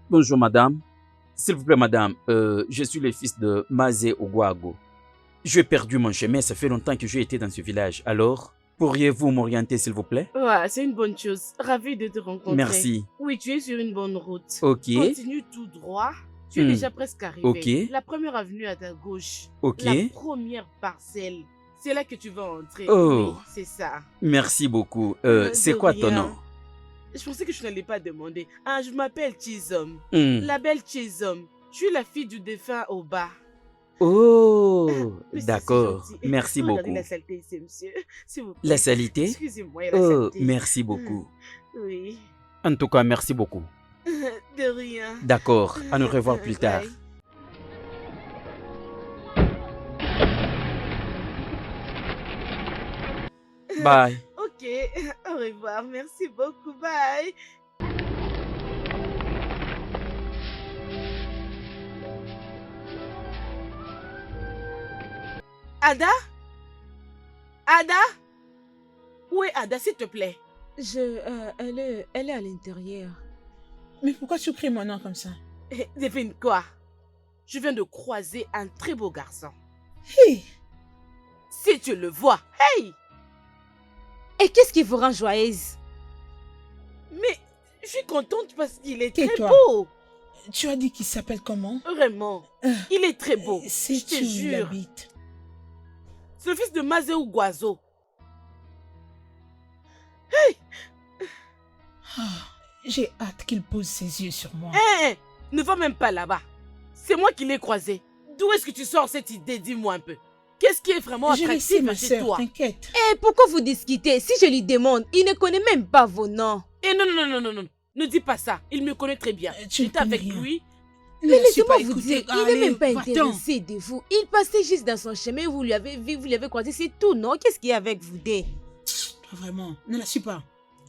Bonjour madame. S'il vous plaît madame, je suis le fils de Mazé Ogwago. J'ai perdu mon chemin, ça fait longtemps que j'ai été dans ce village. Alors, pourriez-vous m'orienter s'il vous plaît? Ouais, c'est une bonne chose. Ravi de te rencontrer. Merci. Oui, tu es sur une bonne route. Ok. Continue tout droit. Tu es déjà presque arrivé. Ok. La première avenue à ta gauche. Ok. La première parcelle. C'est là que tu vas entrer. Oh. Oui, c'est ça. Merci beaucoup. C'est De quoi ton rien. nom? Je pensais que je n'allais pas demander. Ah, je m'appelle Chisom. Hmm. La belle Chisom. Je suis la fille du défunt Oba. Oh, Mais c'est d'accord. si gentil. Merci Regardez beaucoup. la saleté ici, monsieur. S'il vous plaît. La saleté? Excusez-moi, il y a la Oh, saleté. merci beaucoup. Oui. En tout cas, merci beaucoup. De rien. D'accord, à nous revoir plus tard. Bye. Bye. Ok, au revoir. Merci beaucoup. Bye. Ada? Ada? Où est Ada, s'il te plaît? Elle est à l'intérieur. Mais pourquoi tu cries mon nom comme ça? Devine quoi? Je viens de croiser un très beau garçon. Hey! Si tu le vois, hey! Et qu'est-ce qui vous rend joyeuse? Mais je suis contente parce qu'il est Tais-toi. très beau. Tu as dit qu'il s'appelle comment? Vraiment, il est très beau. Je C'est te où il jure. habite? C'est le fils de Mazéou Guazo. Ah, j'ai hâte qu'il pose ses yeux sur moi. Hé, ne va même pas là-bas. C'est moi qui l'ai croisé. D'où est-ce que tu sors cette idée? Dis-moi un peu. Qu'est-ce qui est vraiment Je le sais, attractif ma chez sœur, toi? t'inquiète. Et pourquoi vous discutez? Si je lui demande, il ne connaît même pas vos noms. Eh non, non, non, non, non, non. Ne dis pas ça. Il me connaît très bien. Tu ne J'étais connais avec rien. lui. Ne Mais la suis laissez-moi pas vous écouter. dire, il n'est Allez, même pas va-t'en. intéressé de vous. Il passait juste dans son chemin, vous lui avez vu, vous l'avez croisé, c'est tout, non? Qu'est-ce qu'il y a avec vous deux? Pas vraiment, ne la suis pas.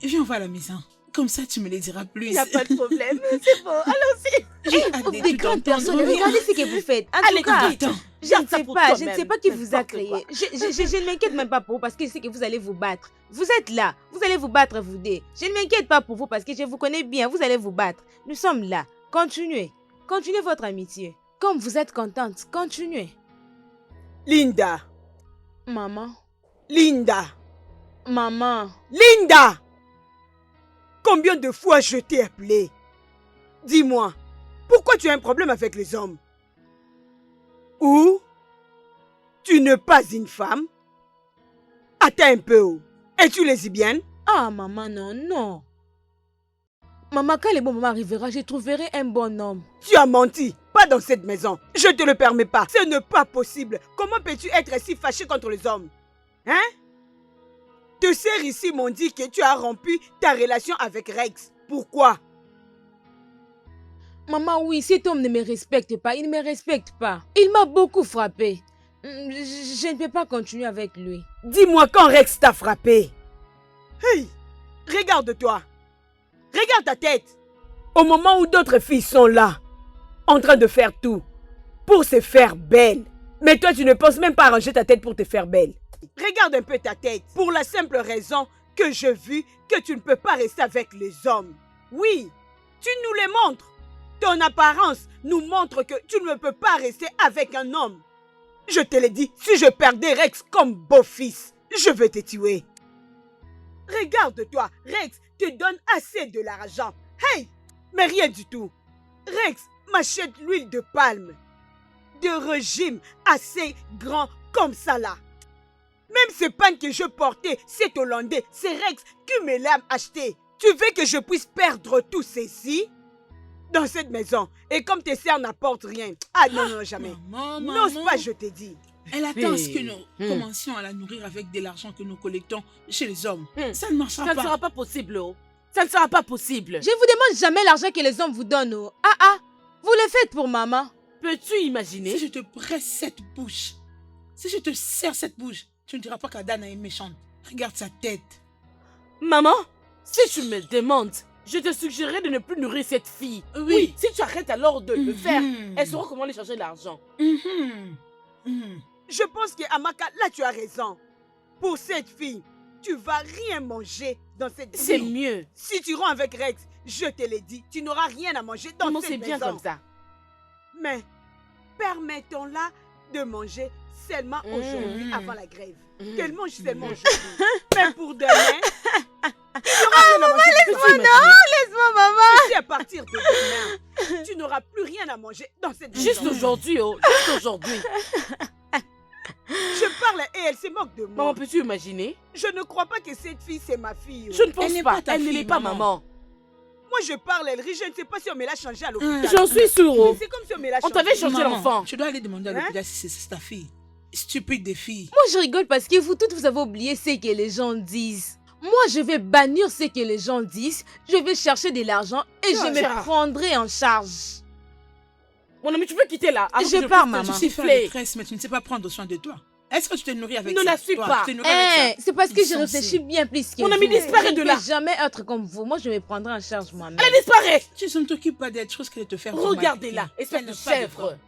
Viens, on va à la maison. Comme ça, tu me les diras plus. Il n'y a pas de problème. C'est bon. Allons-y. J'ai hâte de Des tout grandes entendre. personnes, regardez ce que vous faites. En Allez, tout cas, vite. Attends. je Garde ne ça sais pour pas, je ne toi-même. sais pas qui vous a N'importe créé. quoi. Je ne m'inquiète même pas pour vous parce que je sais que vous allez vous battre. Vous êtes là, vous allez vous battre vous deux. Je ne m'inquiète pas pour vous parce que je vous connais bien, vous allez vous battre. Nous sommes là. Continuez. Continuez votre amitié. Comme vous êtes contente, continuez. Linda. Maman. Linda. Maman. Linda. Combien de fois je t'ai appelé? Dis-moi, pourquoi tu as un problème avec les hommes? Ou tu n'es pas une femme? Attends un peu. Es-tu lesbienne? Ah, maman, non, non. Maman, quand le bon moment arrivera, je trouverai un bon homme. Tu as menti. Pas dans cette maison. Je ne te le permets pas. Ce n'est pas possible. Comment peux-tu être si fâché contre les hommes? Hein? Tes sœurs ici m'ont dit que tu as rompu ta relation avec Rex. Pourquoi? Maman, oui, cet homme ne me respecte pas. Il ne me respecte pas. Il m'a beaucoup frappé. Je ne peux pas continuer avec lui. Dis-moi quand Rex t'a frappé. Hey! Regarde-toi. Regarde ta tête. Au moment où d'autres filles sont là, en train de faire tout pour se faire belle. Mais toi, tu ne penses même pas arranger ta tête pour te faire belle. Regarde un peu ta tête. Pour la simple raison que j'ai vu que tu ne peux pas rester avec les hommes. Oui, tu nous les montres. Ton apparence nous montre que tu ne peux pas rester avec un homme. Je te l'ai dit, si je perdais Rex comme beau-fils, je vais te tuer. Regarde-toi, Rex te donne assez de l'argent. Hey, mais rien du tout. Rex m'achète l'huile de palme. De régime assez grand comme ça là. Même ce pain que je portais, c'est hollandais, c'est Rex qui me l'a acheté. Tu veux que je puisse perdre tout ceci dans cette maison? Et comme tes sœurs n'apportent rien. Ah non, non, jamais. N'ose pas, je te dis. Elle attend à ce que nous commencions à la nourrir avec de l'argent que nous collectons chez les hommes. Ça ne marchera Ça pas. ne sera pas possible. Oh. Ça ne sera pas possible. Je vous demande jamais l'argent que les hommes vous donnent. Oh. Ah ah, vous le faites pour maman. Peux-tu imaginer? Si je te presse cette bouche, si je te serre cette bouche, tu ne diras pas qu'Adana est méchante. Regarde sa tête. Maman, si tu me demandes, Je te suggérerais de ne plus nourrir cette fille. Oui. Si tu arrêtes alors de le faire, elle saura comment aller chercher l'argent. Je pense que Amaka, là tu as raison. Pour cette fille, tu vas rien manger dans cette C'est vie. mieux. Si tu rentres avec Rex, je te l'ai dit, tu n'auras rien à manger dans Non, cette c'est maison. bien comme ça. Mais permettons-la de manger seulement aujourd'hui avant la grève. Qu'elle mange seulement aujourd'hui. Mais pour demain, tu n'auras rien à manger. Laisse-moi, maman. Si à partir de demain, tu n'auras plus rien à manger dans cette maison. Juste aujourd'hui, juste aujourd'hui. Je parle et elle se moque de moi. Maman, peux-tu imaginer? Je ne crois pas que cette fille, c'est ma fille. Je ne pense Elle n'est pas. pas ta Elle ne fille, l'est pas, maman. maman. Moi, je parle, elle rit. Je ne sais pas si on me l'a changé à l'hôpital. J'en suis sûre. C'est comme si on me l'a On changé. t'avait changé Maman, l'enfant. tu dois aller demander à Hein? l'hôpital si c'est ta fille. Stupide des filles. Moi, je rigole parce que vous toutes, vous avez oublié ce que les gens disent. Moi, je vais bannir ce que les gens disent. Je vais chercher de l'argent et je Tiens. me prendrai en charge. Mon ami, tu peux quitter là. avant Je que pars, puisse te maman. Tu sais faire siffler. les tresses, mais tu ne sais pas prendre soin de toi. Est-ce que tu te nourris avec Ne ça la suis toi, pas. tu te nourris avec ça? C'est parce que je Insensé. réfléchis bien plus que Mon vous. ami, disparaît de Je ne là. vais jamais être comme vous. Moi, je me prendrai en charge moi-même. Elle disparaît. Tu ne t'occupes pas d'être chose qu'elle te faire. du mal. Regardez-la, espèce Elle de n'a pas chèvre. temps.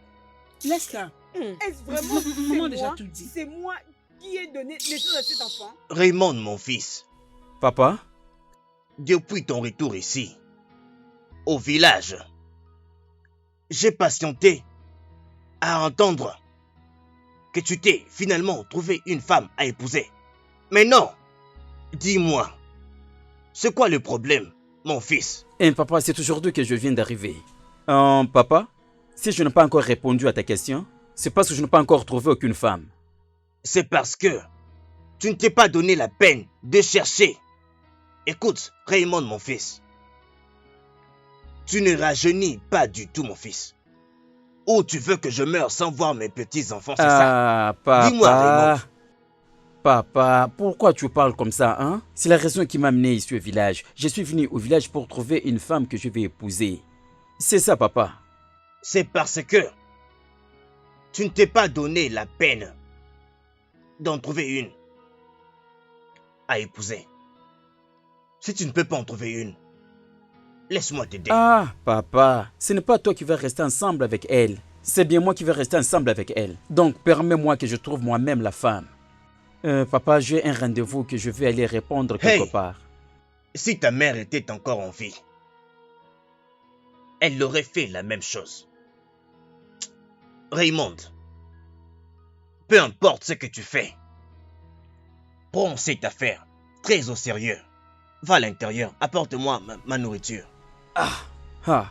Laisse-la. Est-ce vraiment Maman a c'est déjà moi, tout dit. c'est moi qui ai donné naissance à cet enfant? Raymond, mon fils, Papa, depuis ton retour ici, au village, j'ai patienté à entendre que tu t'es finalement trouvé une femme à épouser. Mais non, dis-moi, c'est quoi le problème, mon fils? papa, c'est aujourd'hui que je viens d'arriver. Papa, si je n'ai pas encore répondu à ta question, c'est parce que je n'ai pas encore trouvé aucune femme. C'est parce que tu ne t'es pas donné la peine de chercher. Écoute, Raymond, mon fils, tu ne rajeunis pas du tout, mon fils. Ou tu veux que je meure sans voir mes petits-enfants, c'est ça? Ah, papa. Dis-moi, Raymond. Papa, pourquoi tu parles comme ça, hein? C'est la raison qui m'a amené ici au village. Je suis venu au village pour trouver une femme que je vais épouser. C'est ça, papa. C'est parce que tu ne t'es pas donné la peine d'en trouver une à épouser. Si tu ne peux pas en trouver une, laisse-moi t'aider. Ah, papa, ce n'est pas toi qui vas rester ensemble avec elle. C'est bien moi qui vais rester ensemble avec elle. Donc, permets-moi que je trouve moi-même la femme. Papa, j'ai un rendez-vous que je vais aller répondre quelque Hey! part. Si ta mère était encore en vie, elle aurait fait la même chose. Raymond, peu importe ce que tu fais, prends cette affaire très au sérieux. Va à l'intérieur, apporte-moi ma nourriture. Ah.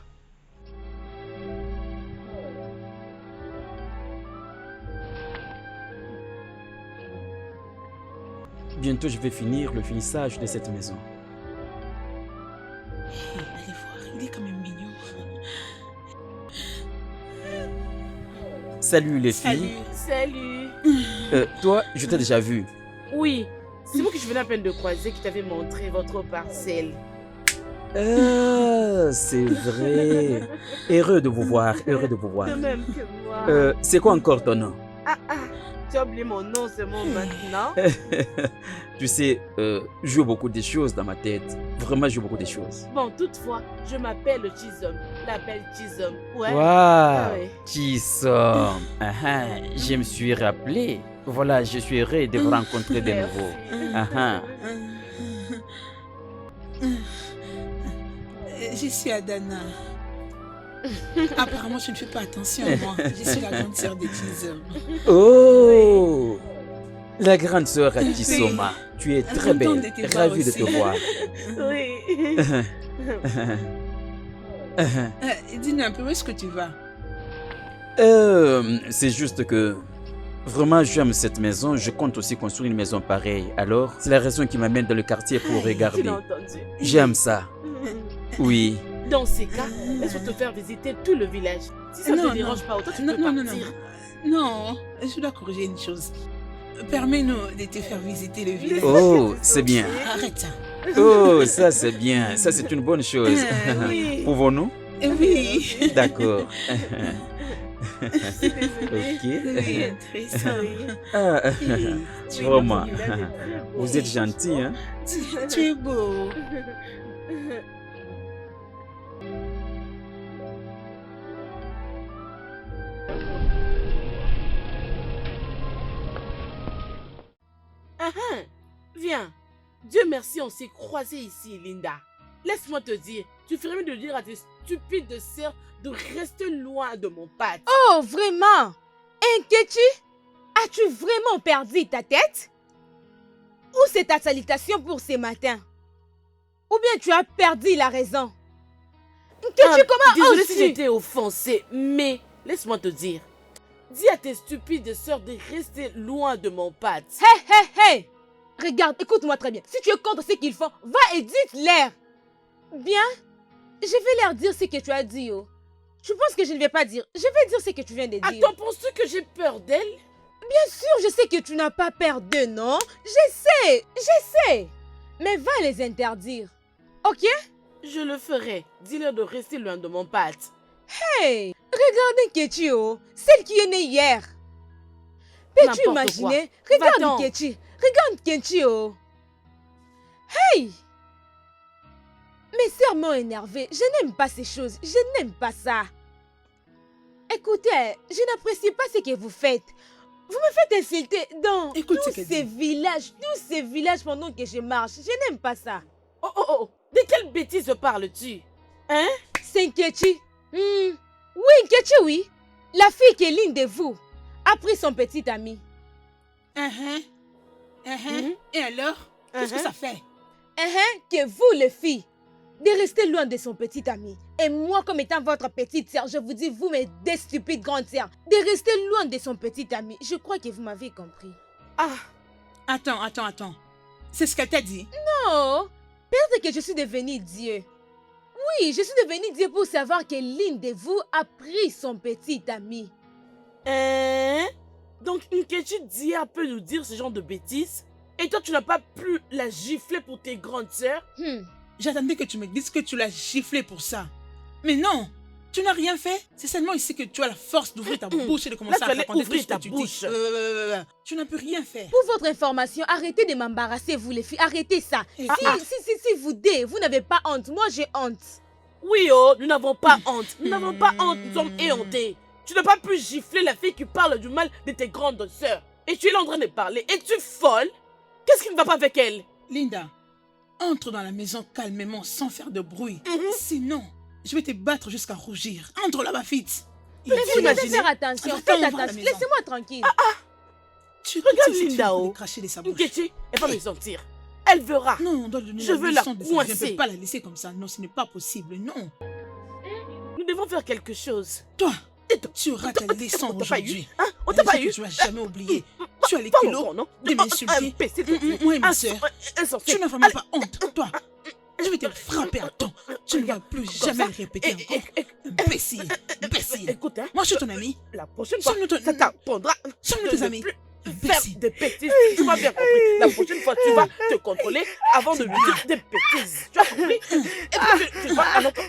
Bientôt, je vais finir le finissage de cette maison. Allez voir, il est quand même mignon. Salut les filles. Salut. Toi, je t'ai déjà vu. Oui, c'est moi que je venais à peine de croiser qui t'avait montré votre parcelle. C'est vrai. Heureux de vous voir, heureux de vous voir. De même que moi. C'est quoi encore ton nom? Tu as oublié mon nom, c'est mon maintenant. Tu sais, j'ai beaucoup de choses dans ma tête. Vraiment, j'ai beaucoup de choses. Bon, toutefois, je m'appelle Chisom. La belle Chisom. Ouais. Waouh, Ah ouais. qui sommes. Je me suis rappelé. Voilà, je suis heureux de vous rencontrer de nouveau. Je suis Adana. Apparemment, tu ne fais pas attention à moi. Je suis la grande sœur de Chisom. Oh, la grande sœur Atisoma. Tu es très Contente belle. de te voir Ravie de te aussi. voir. Oui. Dis-nous un peu, où est-ce que tu vas? C'est juste que vraiment j'aime cette maison. Je compte aussi construire une maison pareille. Alors, c'est la raison qui m'amène dans le quartier pour Tu regarder. l'as entendu. J'aime ça. Oui. Dans ces cas, laisse-moi te faire visiter tout le village. Si ça ne te dérange pas autant, tu peux partir. Non, je dois corriger une chose. Permets-nous de te faire visiter le village. Oh, c'est bien. Arrête ça. Oh, ça c'est bien. Ça c'est une bonne chose. Oui. Pouvons-nous? Oui. D'accord. Désolée. Ok. Oui, intéressant. Ah, Oui, vraiment. notre village est très beau. Vous êtes gentil, hein? Tu es beau. rien. Dieu merci, on s'est croisés ici, Linda. Laisse-moi te dire, tu ferais mieux de dire à tes stupides sœurs de rester loin de mon pâte. Oh, vraiment? Nkechi, as-tu vraiment perdu ta tête? Ou c'est ta salutation pour ce matin? Ou bien tu as perdu la raison? Nkechi, comment Désolée si oses-tu? j'ai été offensée, mais laisse-moi te dire. Dis à tes stupides sœurs de rester loin de mon pâte. Hé, hé, hé! Regarde, écoute-moi très bien. Si tu es contre ce qu'ils font, va et dis-leur. Bien, je vais leur dire ce que tu as dit. Oh. Tu penses que je ne vais pas dire? Je vais dire ce que tu viens de dire. Attends, penses-tu que j'ai peur d'elle? Bien sûr, je sais que tu n'as pas peur d'eux, non? Je sais. Mais va les interdire. Ok? Je le ferai. Dis-leur de rester loin de mon pâte. Hey! Regarde Nkechi, oh, celle qui est née hier. Peux-tu N'importe imaginer? quoi. Regarde Va-t'en. Nkechi. Regarde Nkechi, oh. Hey! Mes sœurs m'ont énervée. Je n'aime pas ces choses. Je n'aime pas ça. Écoutez, je n'apprécie pas ce que vous faites. Vous me faites insulter dans Écoute ce tous qu'elle ces villages, pendant que je marche. Je n'aime pas ça. Oh. De quelle bêtise parles-tu? Hein? C'est Nkechi. Oui, Nkechi, oui. La fille qui est l'une de vous a pris son petit ami. Et alors? Qu'est-ce que ça fait? Que vous, les filles, de rester loin de son petit ami. Et moi, comme étant votre petite sœur, je vous dis, vous, mes deux stupides grandes sœurs, de rester loin de son petit ami. Je crois que vous m'avez compris. Ah, Attends. C'est ce qu'elle t'a dit? Non, peut-être que je suis devenue Dieu. Oui, je suis devenue Dieu pour savoir que l'une de vous a pris son petit ami. hein? Donc Nkechi Dia peut nous dire ce genre de bêtises? Et toi, tu n'as pas pu la gifler pour tes grandes sœurs? J'attendais que tu me dises que tu l'as giflé pour ça. Mais non, tu n'as rien fait. C'est seulement ici que tu as la force d'ouvrir ta bouche et de commencer Là, à tu allais raconter tout ouvrir ce ta que tu bouche. dis. Tu n'as pu rien faire. Pour votre information, arrêtez de m'embarrasser, vous les filles. Arrêtez ça. Et Si vous deux, vous n'avez pas honte. Moi, j'ai honte. Oui, nous n'avons pas honte. Nous n'avons pas honte, nous sommes éhontés. Tu n'as pas pu gifler la fille qui parle du mal de tes grandes sœurs. Et tu es là en train de parler. Es-tu folle? Qu'est-ce qui ne va pas avec elle? Linda, entre dans la maison calmement, sans faire de bruit. Sinon, je vais te battre jusqu'à rougir. Entre là-bas, vite. Mais vous devez Imaginez. faire attention. Attends, Faites on va à la attention. maison. Laissez-moi tranquille. Tu Regarde si tu Linda, veux oh. lui cracher de sa bouche. Nkechi, elle va me sentir. Elle verra. Non, on doit donner Je la veux la leçon de ça. Je ne coincer. peux pas la laisser comme ça. Non, ce n'est pas possible. Non. Nous devons faire quelque chose. Toi, Et toi, tu auras ta leçon on t'a pas eu? aujourd'hui. Hein? On t'a La pas leçon eu? que tu vas jamais oublier. Tu as les Pas kilos longtemps, non? de m'insulter. Imbécile, toi, tu es. Moi et ma sœur. Insensé. Tu n'as vraiment pas honte, toi. Je vais te frapper à temps. Tu ne vas plus jamais le répéter encore. Imbécile. Imbécile. Écoute, hein, Moi, je suis ton ami. la prochaine fois, Sommes-nous ton- ça t'apprendra Sommes-nous de tes ne amis. plus faire Imbécile. des bêtises. Tu m'as bien compris. La prochaine fois, tu vas te contrôler avant de lui dire des bêtises. Tu as compris? Et puis, tu vas à notre...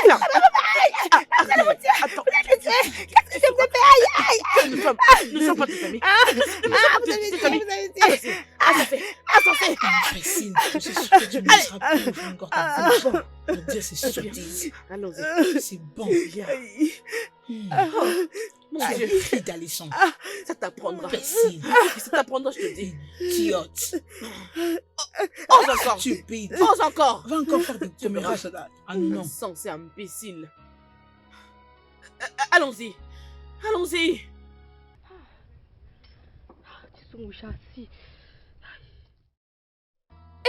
Attends. Nous sommes pas tes amis. Imbécile. Je suis sûre que tu ne seras plus ouvrir encore ta bouche pour dire ces sottises. Allons-y. C'est bon. Viens. Mon Tu as Dieu, pris ta leçon. ça t'apprendra. Imbécile. Ça t'apprendra, je te dis. Idiote. Ose encore. Stupide. Ose encore. Va encore faire des commérages là. Ah non. Insensé, imbécile. Allons-y. Allons-y.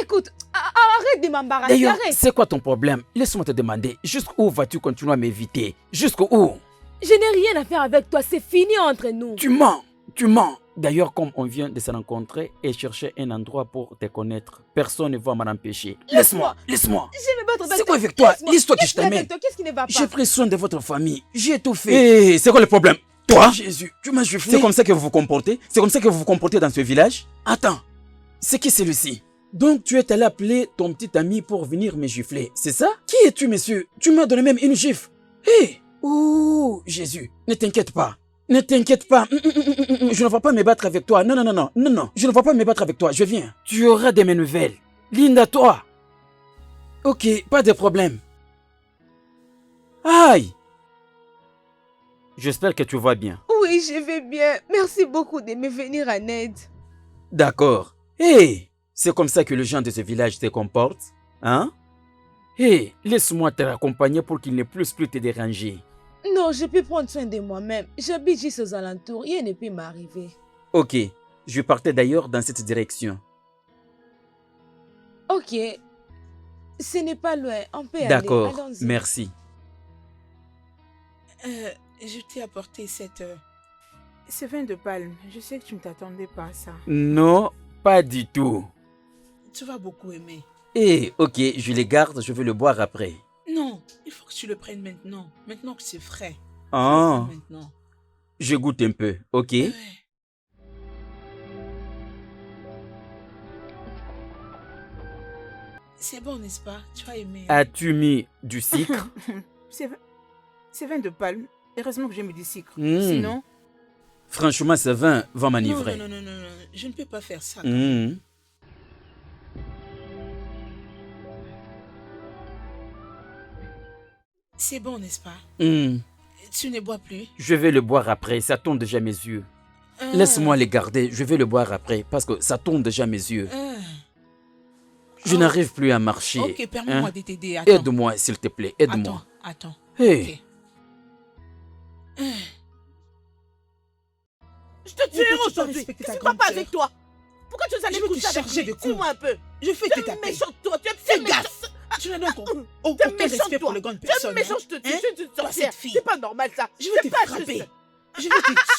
Écoute, arrête de m'embarrasser. D'ailleurs, Arrête. c'est quoi ton problème? Laisse-moi te demander, jusqu'où vas-tu continuer à m'éviter? Jusqu'où? Je n'ai rien à faire avec toi. C'est fini entre nous. Tu mens. D'ailleurs, comme on vient de se rencontrer et chercher un endroit pour te connaître, personne ne va m'en empêcher. Laisse-moi. Je vais me battre avec C'est quoi avec toi? Laisse-moi. L'histoire que Qu'est-ce je t'amène. avec toi? Qu'est-ce qui ne va pas? J'ai pris soin de votre famille. J'ai tout fait. Hé, c'est quoi le problème? Toi, Jésus, tu m'as giflé. C'est comme ça que vous vous comportez? C'est comme ça que vous vous comportez dans ce village? Attends, c'est qui celui-ci? Donc tu es allé appeler ton petit ami pour venir me gifler, c'est ça? Qui es-tu, monsieur? Tu m'as donné même une gifle. Hé! Ouh, Jésus, ne t'inquiète pas. Ne t'inquiète pas. Je ne vais pas me battre avec toi. Non. Je ne vais pas me battre avec toi. Je viens. Tu auras de mes nouvelles. Linda, toi. Ok, pas de problème. Aïe! J'espère que tu vas bien. Oui, je vais bien. Merci beaucoup de me venir en aide. D'accord. Hé, c'est comme ça que les gens de ce village se comportent, hein? Hé, laisse-moi te raccompagner pour qu'il ne puisse plus te déranger. Non, je peux prendre soin de moi-même. J'habite juste aux alentours. Rien ne peut m'arriver. Ok, je partais d'ailleurs dans cette direction. Ok. Ce n'est pas loin. On peut aller. D'accord, Allons-y. merci. Je t'ai apporté ce vin de palme. Je sais que tu ne t'attendais pas à ça. Non, pas du tout. Tu vas beaucoup aimer. Eh, ok, je les garde, je vais le boire après. Non, il faut que tu le prennes maintenant. Maintenant que c'est frais. Ah, Maintenant. je goûte un peu, ok? Ouais. C'est bon, n'est-ce pas? Tu as aimé. As-tu mis du sucre? C'est vin de palme. Heureusement que j'ai mis du sucre. Mm. Sinon... Franchement, ce vin va Non, m'enivrer. non, non, non, non. Je ne peux pas faire ça. Mm. C'est bon, n'est-ce pas? Mm. Tu ne bois plus? Je vais le boire après, ça tourne déjà mes yeux. Ah. Laisse-moi les garder, je vais le boire après, parce que ça tourne déjà mes yeux. Ah. Je n'arrive plus à marcher. Ok, permets-moi hein. de t'aider. Attends. Aide-moi, s'il te plaît, aide-moi. Attends. Hey. Ok. Je te tuerai peux-tu pas aujourd'hui. respecter ta Qu'est-ce qui va grande pas sœur? avec toi? Pourquoi tu es allé Je vais te coucher avec charger lui? de coups. Dis-moi un peu. Je vais Tu te es taper. méchant, toi. Tu es Fais méchant. gaffe. Tu n'as donc Tu es aucun méchant, respect toi. pour les grandes Tu es personnes. méchant, hein? je te tue. Hein? Tu es une Toi, sorcière. cette fille. C'est pas normal, ça. Je vais C'est te pas frapper. juste. Je vais te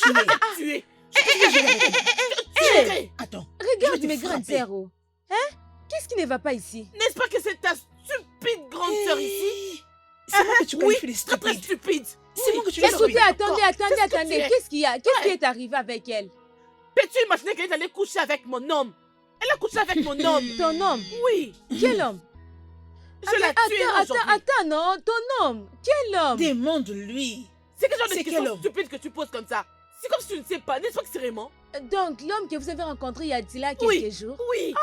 Je vais tuer. te tuer. Hé, Tuerai. Attends. regarde Je vais te mes grandes frapper. sœurs. Oh. Hein? Qu'est-ce qui ne va pas ici? N'est-ce pas que c'est ta stupide grande sœur ici? C'est moi que tu Oui, qualifies de très très stupide. stupide. C'est moi que tu es Écoutez, stupide. attendez. C'est ce que tu es. Qu'est-ce qu'il y a? Qu'est-ce qui Ouais. est arrivé avec elle? Peux-tu imaginer qu'elle est allée coucher avec mon homme? Elle a couché avec mon homme. Ton homme? Oui. Quel homme? Je l'ai tué aujourd'hui. Attends, non, ton homme. Quel homme? Demande-lui. C'est quel genre de C'est question quel homme? stupide que tu poses comme ça? C'est comme si tu ne sais pas, n'est-ce pas que c'est Raymond? Donc, l'homme que vous avez rencontré il y a de là quelques Oui. jours. Oui.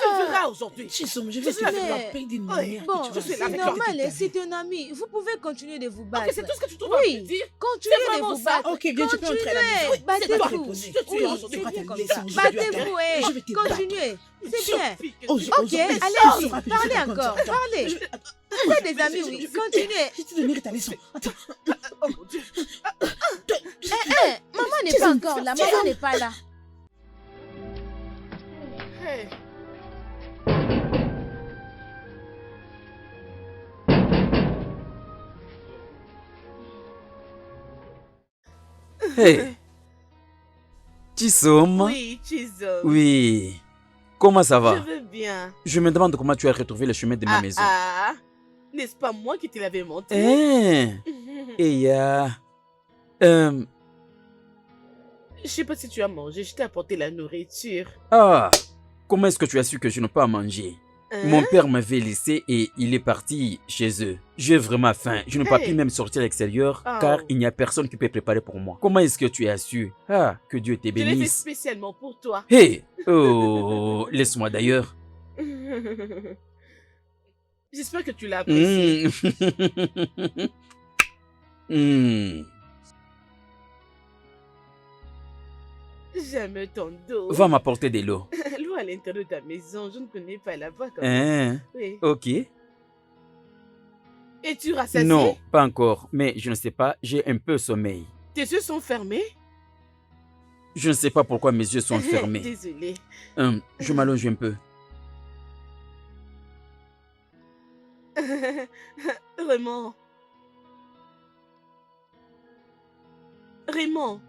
Tu le verras aujourd'hui. Chisom, je vais te Mais- frapper d'une manière Bon, que tu vas je suis c'est là avec normal, toi. hein, c'est un ami. Vous pouvez continuer de vous battre. Ok, c'est tout ce que tu trouves à Oui. me dire. Continuez C'est de vraiment vous ça. battre. Ok, bien, tu peux entrer à la maison. Continuez. C'est toi. Battez-vous. Je te tue Oui, aujourd'hui. c'est pas bien te comme laisser ça. aujourd'hui, Battez-vous, attends. hein. Je vais te battre. Continuez. C'est bien. Oh, Ok, allez-y. Parlez encore. Parlez. Vous êtes des amis, oui. Continuez. Je te donnerai ta leçon. Attends. Oh mon Dieu. Maman n'est pas encore là. Maman n'est pas là. Hey. Hey. Chisom. Oui, Chisom. Oui. Comment ça va? Je veux bien. Je me demande comment tu as retrouvé le chemin de ma maison. Ah, n'est-ce pas moi qui te l'avais menti? Hein? Et Je sais pas si tu as mangé, je t'ai apporté la nourriture. Ah, comment est-ce que tu as su que je n'ai pas à manger? Hein? Mon père m'avait laissé et il est parti chez eux. J'ai vraiment faim. Je n'ai pas pu même sortir à l'extérieur Oh. car il n'y a personne qui peut préparer pour moi. Comment est-ce que tu as su? Ah, que Dieu te Je l'ai fait bénisse. spécialement pour toi. Hey! Oh, laisse-moi d'ailleurs. J'espère que tu l'as apprécié. Mm. Mm. J'aime ton dos. Va m'apporter de l'eau. L'eau à l'intérieur de ta maison, je ne connais pas là-bas comme Hein? Oui. Ok. Es-tu rassasié? Non, pas encore. Mais je ne sais pas, j'ai un peu sommeil. Tes yeux sont fermés? Je ne sais pas pourquoi mes yeux sont fermés. Désolée. Je m'allonge un peu. Raymond. Raymond.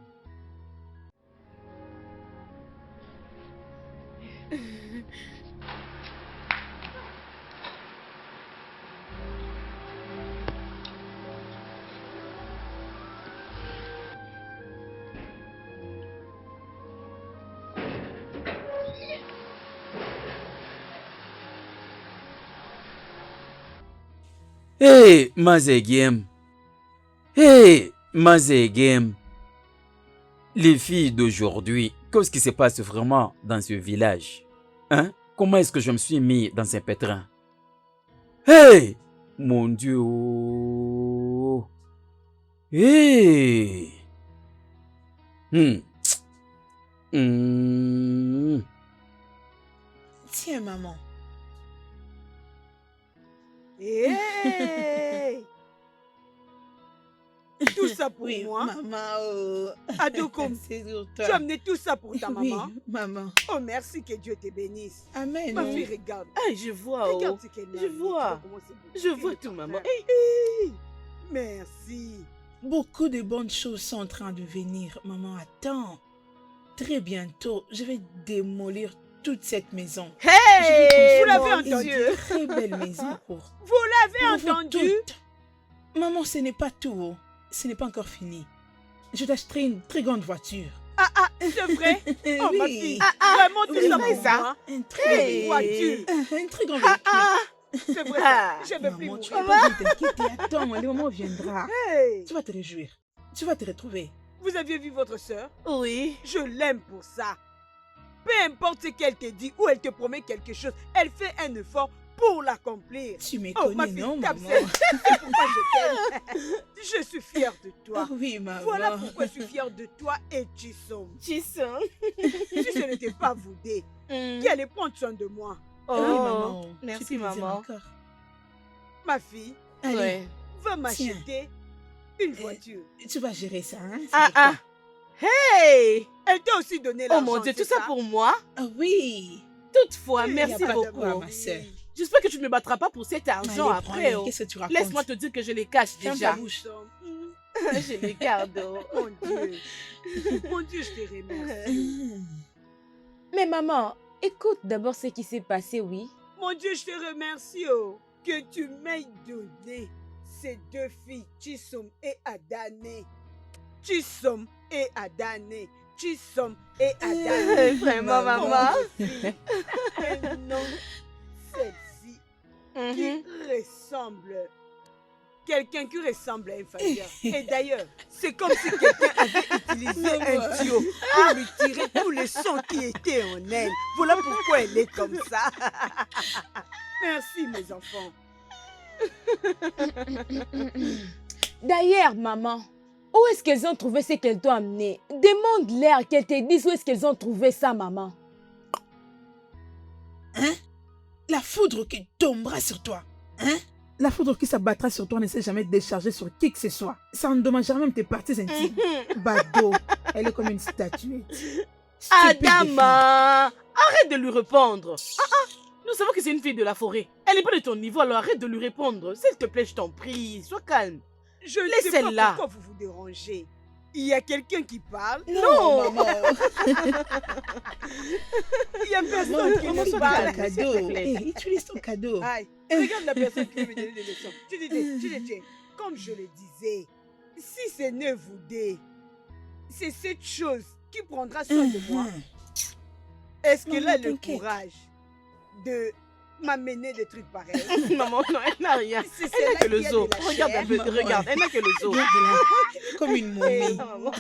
Hey, Mazegem. Hey, Mazegem. Les filles d'aujourd'hui, qu'est-ce qui se passe vraiment dans ce village? Hein? Comment est-ce que je me suis mis dans un pétrin? Hey! Mon Dieu! Hey! Tiens, maman. Hey! Tout ça pour Oui, moi. maman. Adokom, C'est sur tu toi. as amené tout ça pour ta Oui, maman. maman. Oh, merci, que Dieu te bénisse. Amen. Ma fille, regarde. Ah, je vois. Regarde ce qu'elle a Je mis. vois. Tu vois comment c'est beau. Je vois tout, maman. Hey, merci. Beaucoup de bonnes choses sont en train de venir. Maman, attends. Très bientôt, je vais démolir toute cette maison. Hey, vous Je vais l'avez construire entendu? une très belle maison pour Vous l'avez vous entendu? toutes. Maman, ce n'est pas tout. Oh. Ce n'est pas encore fini. Je t'achèterai une très grande voiture. C'est vrai? Oh, ma Oui. fille. Vraiment, tout Oui, ça maman. pour moi. Une très Une voiture. Une très grande voiture. C'est vrai, ça. Je ne veux plus Maman, tu mourir. vas pas t'inquiéter. Attends, le moment viendra. Hey, Tu vas te réjouir. Tu vas te retrouver. vous aviez vu votre sœur? Oui. Je l'aime pour ça. Peu importe ce qu'elle te dit ou elle te promet quelque chose, elle fait un effort pour l'accomplir. Tu me Oh, ma connais, fille, non, tape maman? c'est pourquoi je t'aime. Je suis fière de toi. Ah oui, maman. Voilà pourquoi je suis fière de toi et Chisom. Tu sens. Si ce n'était pas Voudé, qui allait prendre soin de moi? Ah oui, maman. merci, Tu peux le dire maman. encore. Ma fille, Allez, Ouais. va m'acheter une voiture. tu vas gérer ça, hein? c'est Ah, pour toi. Hey! Elle t'a aussi donné Oh l'argent. mon Dieu, c'est tout ça pour moi? Ah oui. Toutefois, Oui, merci y a pas de beaucoup. quoi, ma sœur. J'espère que tu ne me battras pas pour cet argent Allez, après. prends-les. Oh. Qu'est-ce que tu racontes? Laisse-moi te dire que je les cache Ferme déjà. ta bouche. Je les garde. Oh. Mon Dieu. Mon Dieu, je te remercie. Mais maman, écoute d'abord ce qui s'est passé, oui. Mon Dieu, je te remercie oh, que tu m'aies donné ces deux filles, Chisom et Adane. Chisom et Adane. Chisom et Adane. Vraiment, Maman. maman. Et non, celle-ci qui ressemble. Quelqu'un qui ressemble à un failleur. Et d'ailleurs, c'est comme si quelqu'un avait utilisé un tuyau pour lui tirer tous les sons qui étaient en elle. Voilà pourquoi elle est comme ça. Merci, mes enfants. D'ailleurs, maman, où est-ce qu'elles ont trouvé ce qu'elles t'ont amené? Demande-leur qu'elles te disent où est-ce qu'elles ont trouvé ça, maman. Hein? La foudre qui tombera sur toi. Hein? La foudre qui s'abattra sur toi ne s'est jamais déchargée sur qui que ce soit. Ça endommagera même tes parties intimes. Bado, elle est comme une statuette. Stupide Adama, arrête de lui répondre. Nous savons que c'est une fille de la forêt. Elle n'est pas de ton niveau, alors arrête de lui répondre. S'il te plaît, je t'en prie, sois calme. Je ne Laisse sais pas celle-là. pourquoi vous vous dérangez. Il y a quelqu'un qui parle. fille. Non, maman. Il y a Maman, personne qui comment me ça parle. ton cadeau? s'il te plaît. Eh, utilise ton cadeau. Aïe, regarde la personne qui veut me donner des leçons. Tu dis, comme je le disais, si c'est ne vous dé, c'est cette chose qui prendra soin de moi. Est-ce qu'elle Maman, a le t'inquiète. courage de m'amener des trucs pareils? Maman, non, elle n'a rien. Si c'est Elle n'a là que qu'il le y a zoo. de la Regarde chair. un peu, Maman, regarde, elle n'a que le zoo. Regarde-la, comme une momie. Ah, maman.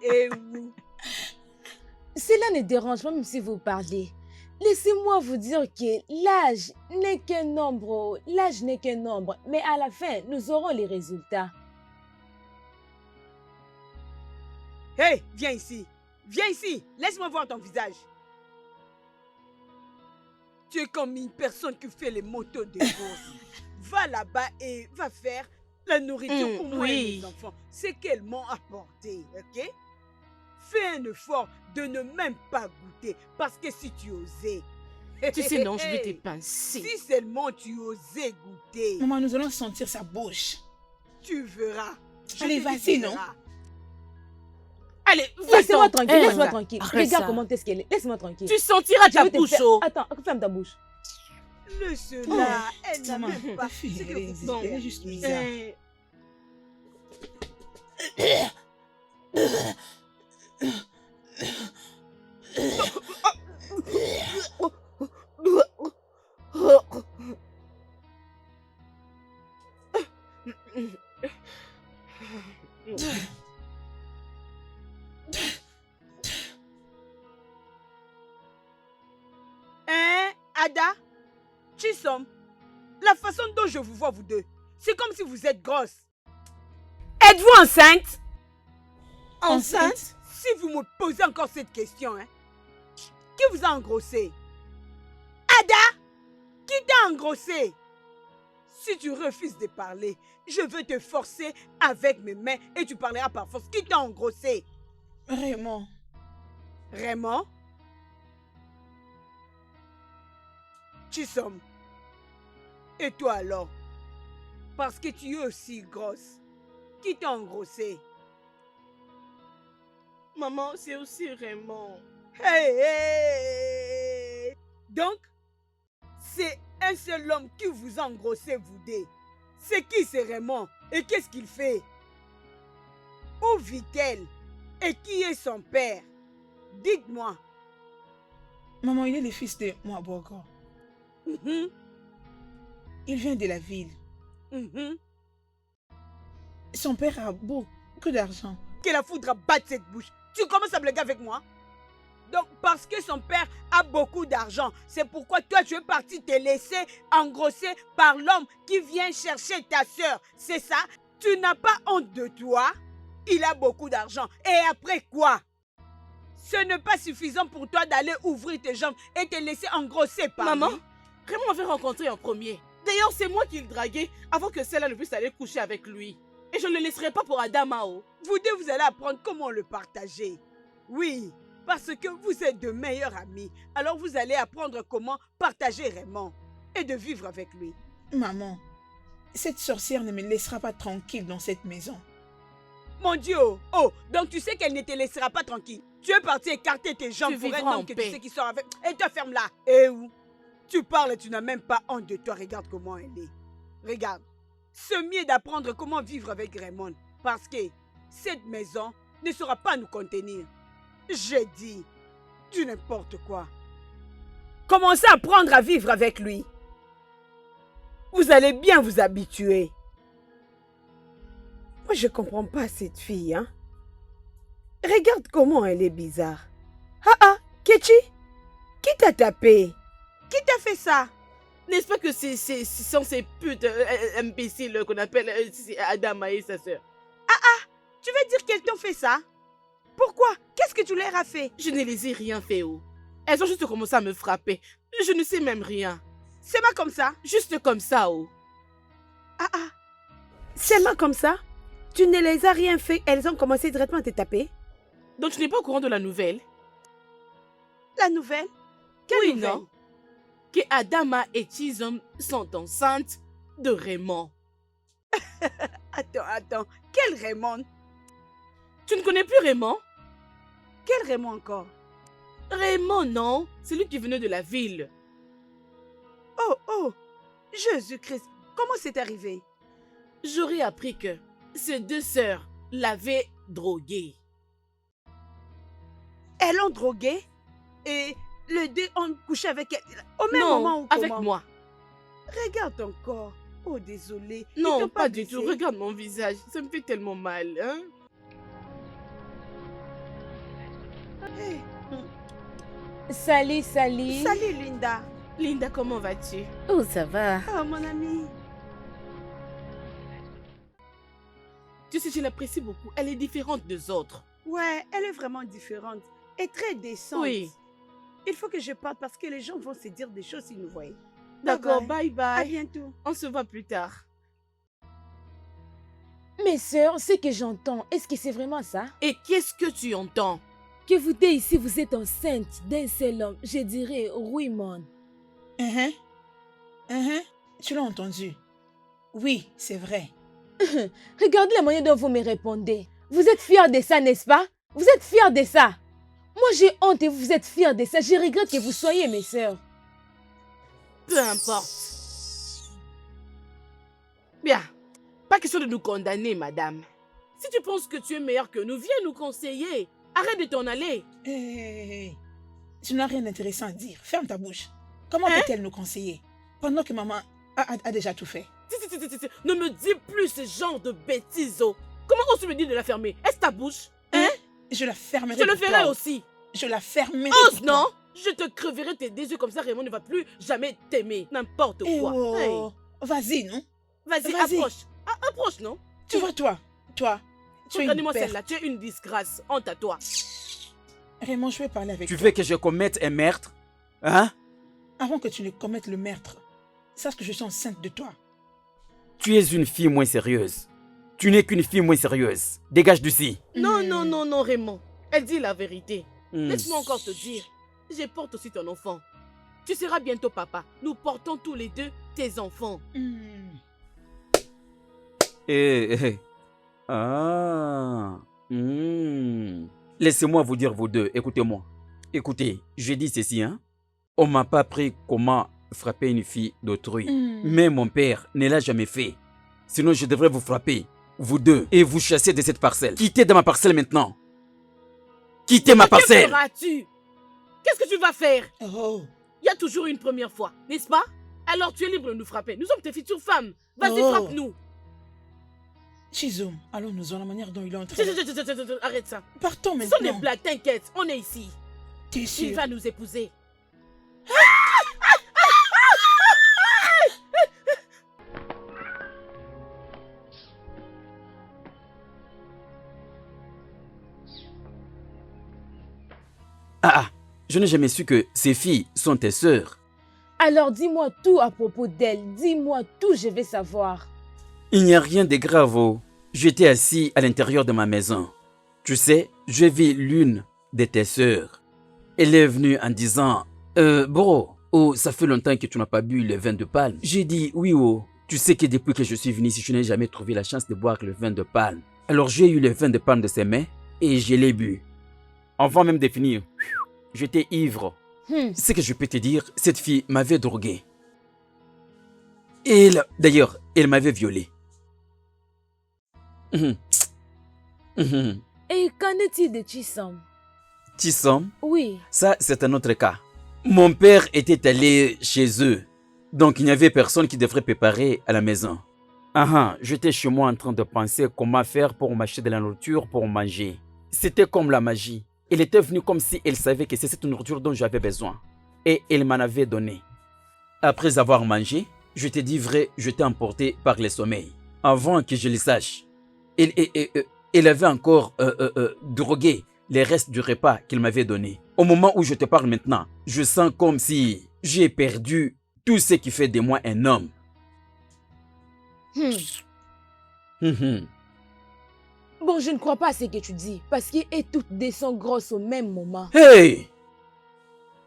Et vous, Cela ne dérange pas même si vous parlez. Laissez-moi vous dire que l'âge n'est qu'un nombre. L'âge n'est qu'un nombre. Mais à la fin, nous aurons les résultats. hey, viens ici. Viens ici. Laisse-moi voir ton visage. Tu es comme une personne qui fait les motos de course. Va là-bas et va faire la nourriture pour moi et oui. mes enfants. C'est qu'elles m'ont apporté, ok? Fais un effort de ne même pas goûter. Parce que si tu osais... Tu sais, non, je vais te pincer. Si seulement tu osais goûter, Maman, nous allons sentir sa bouche. tu verras. Je Allez, te dis, vas-y, tu non? verras. Allez, Laissez-moi va-t'en. tranquille, Eh, laisse-moi tranquille. arrête Regarde ça. comment est-ce qu'elle est. Laisse-moi tranquille. Tu sentiras Je ta vais te bouche, faire- oh. Attends, ferme ta bouche. Laisse-la. Elle n'a Maman, même pas... fille, ce que elle est- vous elle est faites. juste bizarre. Eh, Hein, Ada, Chisom, la façon dont je vous vois vous deux, c'est comme si vous êtes grosses. Êtes-vous enceinte? Enceinte? Si vous me posez encore cette question, hein, qui vous a engrossé? Ada? Qui t'a engrossé? Si tu refuses de parler, je veux te forcer avec mes mains et tu parleras par force. Qui t'a engrossé? Raymond. Raymond? Chisom. Et toi alors? Parce que tu es aussi grosse. Qui t'a engrossé? Maman, c'est aussi Raymond. Hey, hey! Donc, c'est un seul homme qui vous a engrossé, vous deux. C'est qui ce Raymond? Et qu'est-ce qu'il fait? Où vit-elle? Et qui est son père? Dites-moi. Maman, il est le fils de Mwabogo. Mhm, Il vient de la ville. mhm. Son père a beaucoup d'argent. Que la foudre batte cette bouche. Tu commences à blaguer avec moi? Donc, parce que son père a beaucoup d'argent, c'est pourquoi toi, tu es parti te laisser engrosser par l'homme qui vient chercher ta soeur. C'est ça? Tu n'as pas honte de toi? Il a beaucoup d'argent. Et après quoi? Ce n'est pas suffisant pour toi d'aller ouvrir tes jambes et te laisser engrosser par Maman, lui? Raymond m'avait rencontré en premier. D'ailleurs, c'est moi qui le draguais avant que celle-là ne puisse aller coucher avec lui. Et je ne le laisserai pas pour Adamao. Vous deux, vous allez apprendre comment le partager. Oui, parce que vous êtes de meilleurs amis. Alors vous allez apprendre comment partager Raymond et de vivre avec lui. Maman, cette sorcière ne me laissera pas tranquille dans cette maison. Mon Dieu! Oh, donc tu sais qu'elle ne te laissera pas tranquille. Tu es parti écarter tes jambes Tu pour un vivras en homme que paix. tu sais qui sort avec... Et toi, ferme là. Et où? Tu parles et tu n'as même pas honte de toi. Regarde comment elle est. Regarde. C'est mieux d'apprendre comment vivre avec Raymond. Parce que cette maison ne saura pas nous contenir. J'ai dit du n'importe quoi. Commencez à apprendre à vivre avec lui. Vous allez bien vous habituer. Moi, je comprends pas cette fille, hein. Regarde comment elle est bizarre. Ah, Kechi, qui t'a tapé? Qui t'a fait ça? N'est-ce pas que ce sont ces putes imbéciles qu'on appelle Adama et sa sœur? Tu veux dire qu'elles t'ont fait ça? Pourquoi? Qu'est-ce que tu leur as fait? Je ne les ai rien fait, oh. Elles ont juste commencé à me frapper. Je ne sais même rien. C'est pas comme ça. Juste comme ça, oh. Seulement comme ça? Tu ne les as rien fait, elles ont commencé directement à te taper? Donc tu n'es pas au courant de la nouvelle? La nouvelle? Quelle Oui, nouvelle? non? Que Adama et Chisom sont enceintes de Raymond. Attends. Quel Raymond? Tu ne connais plus Raymond? Quel Raymond encore? Raymond, non? C'est lui qui venait de la ville. Oh, Jésus-Christ, comment c'est arrivé? J'aurais appris que ces deux sœurs l'avaient drogué. Elles l'ont drogué et les deux ont couché avec elle au même Non, moment ou avec comment? moi. Regarde ton corps. Oh, désolé. Ils Non, t'ont pas du blessé? tout. Regarde mon visage. Ça me fait tellement mal, hein? Hey, Salut. salut, Linda. Linda, comment vas-tu? Oh, ça va. Oh, mon amie. Tu sais, je l'apprécie beaucoup. Elle est différente des autres. Ouais, elle est vraiment différente et très décente. Oui. Il faut que je parte parce que les gens vont se dire des choses s'ils nous voient. D'accord, Bye bye À bye. bientôt. On se voit plus tard. Mes sœurs, ce que j'entends, est-ce que c'est vraiment ça? Et qu'est-ce que tu entends? Que vous deux ici, vous êtes enceinte d'un seul homme, je dirais Raymond. Tu l'as entendu? Oui, c'est vrai. Regardez la manière dont vous me répondez. Vous êtes fiers de ça, n'est-ce pas? Vous êtes fiers de ça. Moi, j'ai honte et vous êtes fiers de ça. Je regrette que vous soyez mes sœurs. Peu importe. Bien. Pas question de nous condamner, madame. Si tu penses que tu es meilleure que nous, viens nous conseiller. Arrête de t'en aller. Hey, tu n'as rien d'intéressant à dire. Ferme ta bouche. Comment peut-elle nous conseiller pendant que maman a déjà tout fait? Ne me dis plus ce genre de bêtises. Oh. Comment oses-tu me dire de la fermer? Est-ce ta bouche? Hein? Je la fermerai. Je le pour ferai toi. aussi. Je la fermerai. Ose, pour toi. non? Je te creverai tes deux yeux comme ça, Raymond ne va plus jamais t'aimer. N'importe Eh quoi. oh, Hey. vas-y, non? Vas-y, Vas-y. approche. Approche, non? Tu vois, toi, Tu es une Regarde-moi perte. celle-là, tu es une disgrâce. Honte à toi. Raymond, je vais parler avec Tu toi. veux que je commette un meurtre? Hein? Avant que tu ne commettes le meurtre, sache que je suis enceinte de toi. Tu es une fille moins sérieuse. Tu n'es qu'une fille moins sérieuse. Dégage d'ici. Non, non, non, non, Raymond. Elle dit la vérité. Hmm. Laisse-moi encore te dire. Je porte aussi ton enfant. Tu seras bientôt papa. Nous portons tous les deux tes enfants. Eh. Ah. Laissez-moi vous dire, vous deux, écoutez-moi. Écoutez, je dis ceci, hein. On m'a pas appris comment frapper une fille d'autrui. Mais mon père ne l'a jamais fait. Sinon, je devrais vous frapper, vous deux, et vous chasser de cette parcelle. Quittez de ma parcelle maintenant. Quittez ma Que parcelle. feras-tu? Qu'est-ce que tu vas faire? Oh, Il y a toujours une première fois, n'est-ce pas? Alors tu es libre de nous frapper. Nous sommes tes futures femmes. Vas-y, Oh. frappe-nous. Chizum, allons-nous en la manière dont il est en train. Arrête ça. Partons Ce sont des maintenant. blagues, t'inquiète. On est ici. T'es Il sûr? va nous épouser. Ah, je n'ai jamais su que ces filles sont tes sœurs. Alors dis-moi tout à propos d'elle. Dis-moi tout, je vais savoir. Il n'y a rien de grave. Oh. J'étais assis à l'intérieur de ma maison. Tu sais, j'ai vu l'une de tes sœurs. Elle est venue en disant bro, oh, ça fait longtemps que tu n'as pas bu le vin de palme. J'ai dit oui, oh. Tu sais que depuis que je suis venu ici, je n'ai jamais trouvé la chance de boire le vin de palme. Alors j'ai eu le vin de palme de ses mains et je l'ai bu. Avant même de finir, j'étais ivre. Ce que je peux te dire, cette fille m'avait drogué. D'ailleurs, elle m'avait violé. Et qu'en est-il de Chisom? Chisom, Oui. ça c'est un autre cas. Mon père était allé chez eux, donc il n'y avait personne qui devrait préparer à la maison. J'étais chez moi en train de penser comment faire pour m'acheter de la nourriture pour manger. C'était comme la magie. Elle était venue comme si elle savait que c'est cette nourriture dont j'avais besoin. Et elle m'en avait donné. Après avoir mangé, je te dis vrai, je t'ai emporté par le sommeil. Avant que je le sache, elle avait encore drogué les restes du repas qu'elle m'avait donné. Au moment où je te parle maintenant, je sens comme si j'ai perdu tout ce qui fait de moi un homme. Bon, je ne crois pas à ce que tu dis, parce qu'elles toutes deux sont grosses au même moment. Hey!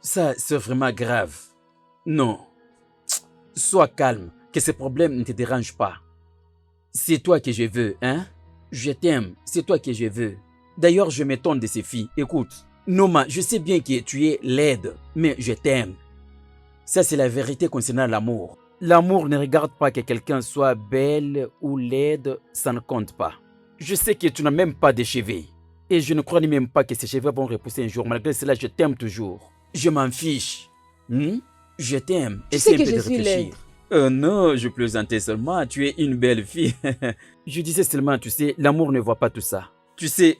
Ça, c'est vraiment grave. Non. Sois calme, que ces problèmes ne te dérangent pas. C'est toi que je veux, hein? Je t'aime, c'est toi que je veux. D'ailleurs, je m'étonne de ces filles. Écoute, Noma, je sais bien que tu es laide, mais je t'aime. Ça, c'est la vérité concernant l'amour. L'amour ne regarde pas que quelqu'un soit belle ou laide, ça ne compte pas. Je sais que tu n'as même pas de cheveux. Et je ne crois même pas que ces cheveux vont repousser un jour. Malgré cela, je t'aime toujours. Je m'en fiche. Je t'aime. Tu sais que je suis laide. Non, je plaisantais seulement. Tu es une belle fille. Je disais seulement, tu sais, l'amour ne voit pas tout ça. Tu sais,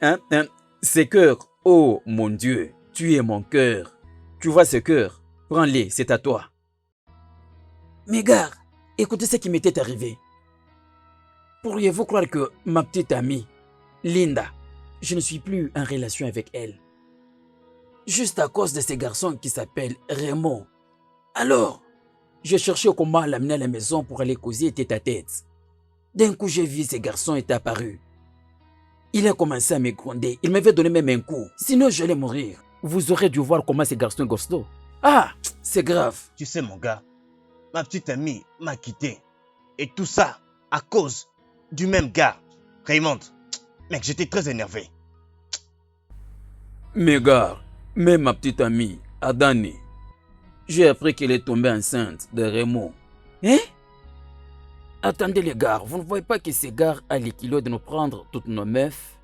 ces cœurs, oh mon Dieu, tu es mon cœur. Tu vois ce cœur? Prends-les, c'est à toi. Mais gars, écoutez ce qui m'était arrivé. Pourriez-vous croire que ma petite amie, Linda, je ne suis plus en relation avec elle? Juste à cause de ce garçon qui s'appelle Raymond. Alors, j'ai cherché comment l'amener à la maison pour aller causer tête à tête. D'un coup, j'ai vu ce garçon est apparu. Il a commencé à me gronder. Il m'avait donné même un coup. Sinon, j'allais mourir. Vous aurez dû voir comment ce garçon est costaud. Ah, c'est grave. Tu sais, mon gars, ma petite amie m'a quitté. Et tout ça à cause du même gars, Raymond. Mec, j'étais très énervé. Mais gars, même ma petite amie, Adani, j'ai appris qu'elle est tombée enceinte de Raymond. Hein? Attendez les gars, vous ne voyez pas que ces gars a les kilos de nous prendre toutes nos meufs?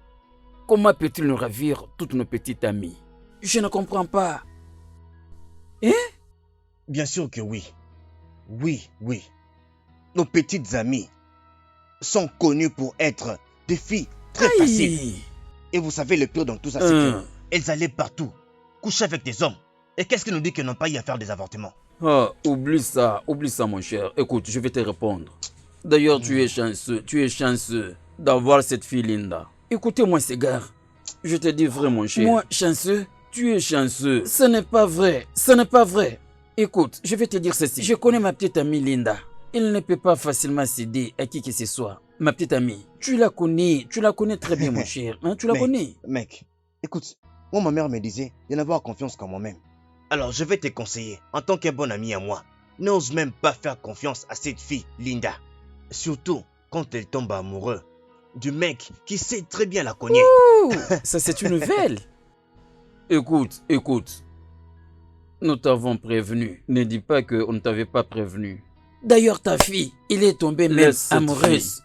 Comment peut-il nous ravir toutes nos petites amies? Je ne comprends pas. Hein? Bien sûr que oui. Oui. Nos petites amies sont connues pour être des filles très faciles. Et vous savez, le pire dans tout ça, c'est qu'elles allaient partout, coucher avec des hommes. Et qu'est-ce qui nous dit qu'elles n'ont pas eu à faire des avortements? Oublie ça mon cher. Écoute, je vais te répondre. D'ailleurs, tu es chanceux d'avoir cette fille Linda. écoutez-moi ces gars. Je te dis vrai mon cher. Moi, chanceux, tu es chanceux. Ce n'est pas vrai, ce n'est pas vrai. Écoute, je vais te dire ceci. Je connais ma petite amie Linda. Elle ne peut pas facilement céder à qui que ce soit. Ma petite amie, tu la connais très bien mon cher. Hein, tu la connais. Mec, écoute, moi ma mère me disait de n'avoir confiance qu'en moi-même. Alors je vais te conseiller, en tant qu'un bon ami à moi, n'ose même pas faire confiance à cette fille, Linda. Surtout quand elle tombe amoureux du mec qui sait très bien la cogner. Ouh, ça c'est une nouvelle. Écoute. Nous t'avons prévenu. Ne dis pas qu'on ne t'avait pas prévenu. D'ailleurs, ta fille, il est tombé même amoureuse.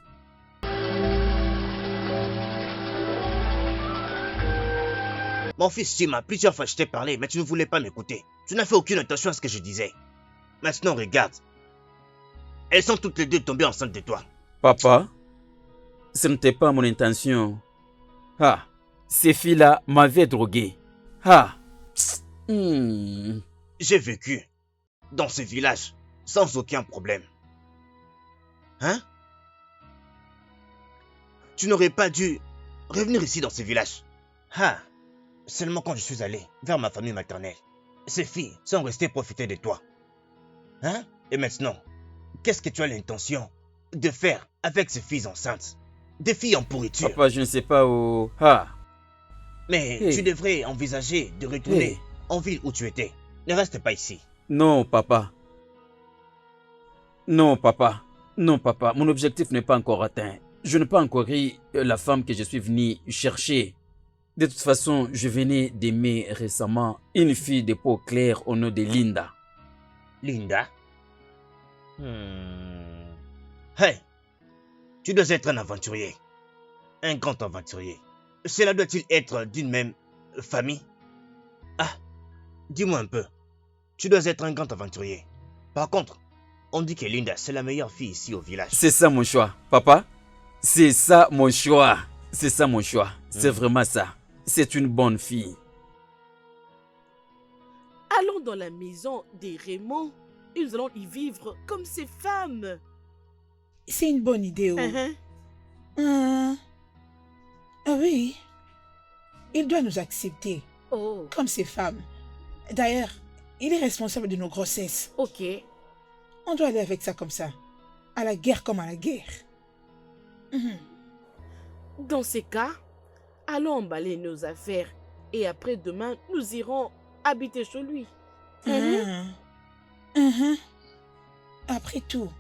Mon fils, tu m'as plusieurs fois je t'ai parlé, mais tu ne voulais pas m'écouter. Tu n'as fait aucune attention à ce que je disais. Maintenant, regarde. Elles sont toutes les deux tombées enceintes de toi. Papa, ce n'était pas mon intention. Ah, ces filles-là m'avaient drogué. Ah. J'ai vécu dans ce village sans aucun problème. Hein? Tu n'aurais pas dû revenir ici dans ce village. Ah. Seulement quand je suis allé vers ma famille maternelle, ces filles sont restées profiter de toi. Hein? Et maintenant, qu'est-ce que tu as l'intention de faire avec ces filles enceintes? Des filles en pourriture. Papa, je ne sais pas où... Ah. Mais tu devrais envisager de retourner en ville où tu étais. Ne reste pas ici. Non, papa. Non, papa. Mon objectif n'est pas encore atteint. Je n'ai pas encore eu la femme que je suis venu chercher. De toute façon, je venais d'aimer récemment une fille de peau claire au nom de Linda. Linda? Hey! Tu dois être un aventurier. Un grand aventurier. Cela doit-il être d'une même famille? Ah! Dis-moi un peu. Tu dois être un grand aventurier. Par contre, on dit que Linda, c'est la meilleure fille ici au village. C'est ça mon choix, papa. C'est ça mon choix. C'est ça mon choix. C'est vraiment ça. C'est une bonne fille. Allons dans la maison des Raymond et nous allons y vivre comme ces femmes. C'est une bonne idée. Ah oui. Il doit nous accepter comme ces femmes. D'ailleurs, il est responsable de nos grossesses. Ok. On doit aller avec ça comme ça. À la guerre comme à la guerre. Dans ces cas, allons emballer nos affaires et après demain, nous irons habiter chez lui. Après tout,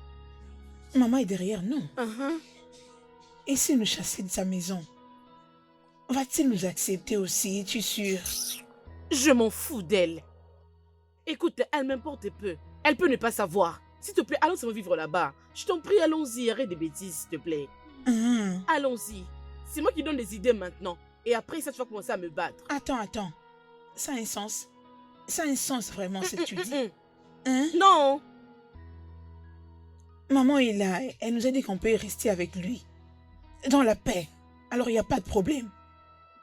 maman est derrière nous. Et s'il nous chassait de sa maison, va-t-il nous accepter aussi, es-tu sûr? Je m'en fous d'elle. Écoute, elle m'importe peu. Elle peut ne pas savoir. S'il te plaît, allons vivre là-bas. Je t'en prie, allons-y, arrête des bêtises, s'il te plaît. Allons-y. C'est moi qui donne des idées maintenant. Et après ça, tu vas commencer à me battre. Attends. Ça a un sens. Ça a un sens vraiment, ce que tu dis. Non. Maman est là. Elle nous a dit qu'on peut rester avec lui. Dans la paix. Alors il n'y a pas de problème.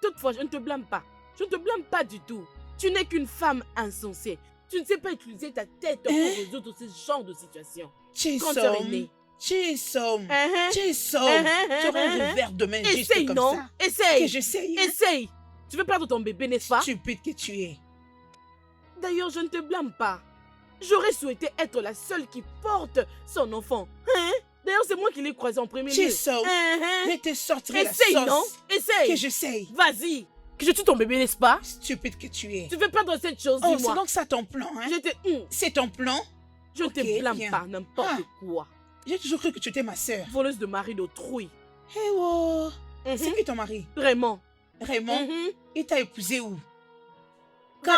Toutefois, je ne te blâme pas. Je ne te blâme pas du tout. Tu n'es qu'une femme insensée. Tu ne sais pas utiliser ta tête pour résoudre ce genre de situation. Quand tu es née. Chisom. Tu aurais un revers de main juste Essaye, comme non? ça. Essaye. Que j'essaye. Essaye. Tu veux perdre ton bébé, n'est-ce pas? Stupide que tu es. D'ailleurs, je ne te blâme pas. J'aurais souhaité être la seule qui porte son enfant. D'ailleurs, c'est moi qui l'ai croisé en premier lieu. Chisom. Je te sortirai la sauce. Essaye, non? Essaye. Que j'essaye. Vas-y. Que je tue ton bébé, n'est-ce pas? Stupide que tu es. Tu veux perdre cette chose, Oh, dis-moi. c'est donc ça ton plan, hein? C'est ton plan? Je ne te blâme pas, n'importe quoi. J'ai toujours cru que tu étais ma sœur. Voleuse de mari d'autrui. Eh oh. C'est qui ton mari? Raymond. Raymond? Il t'a épousé où? Quand?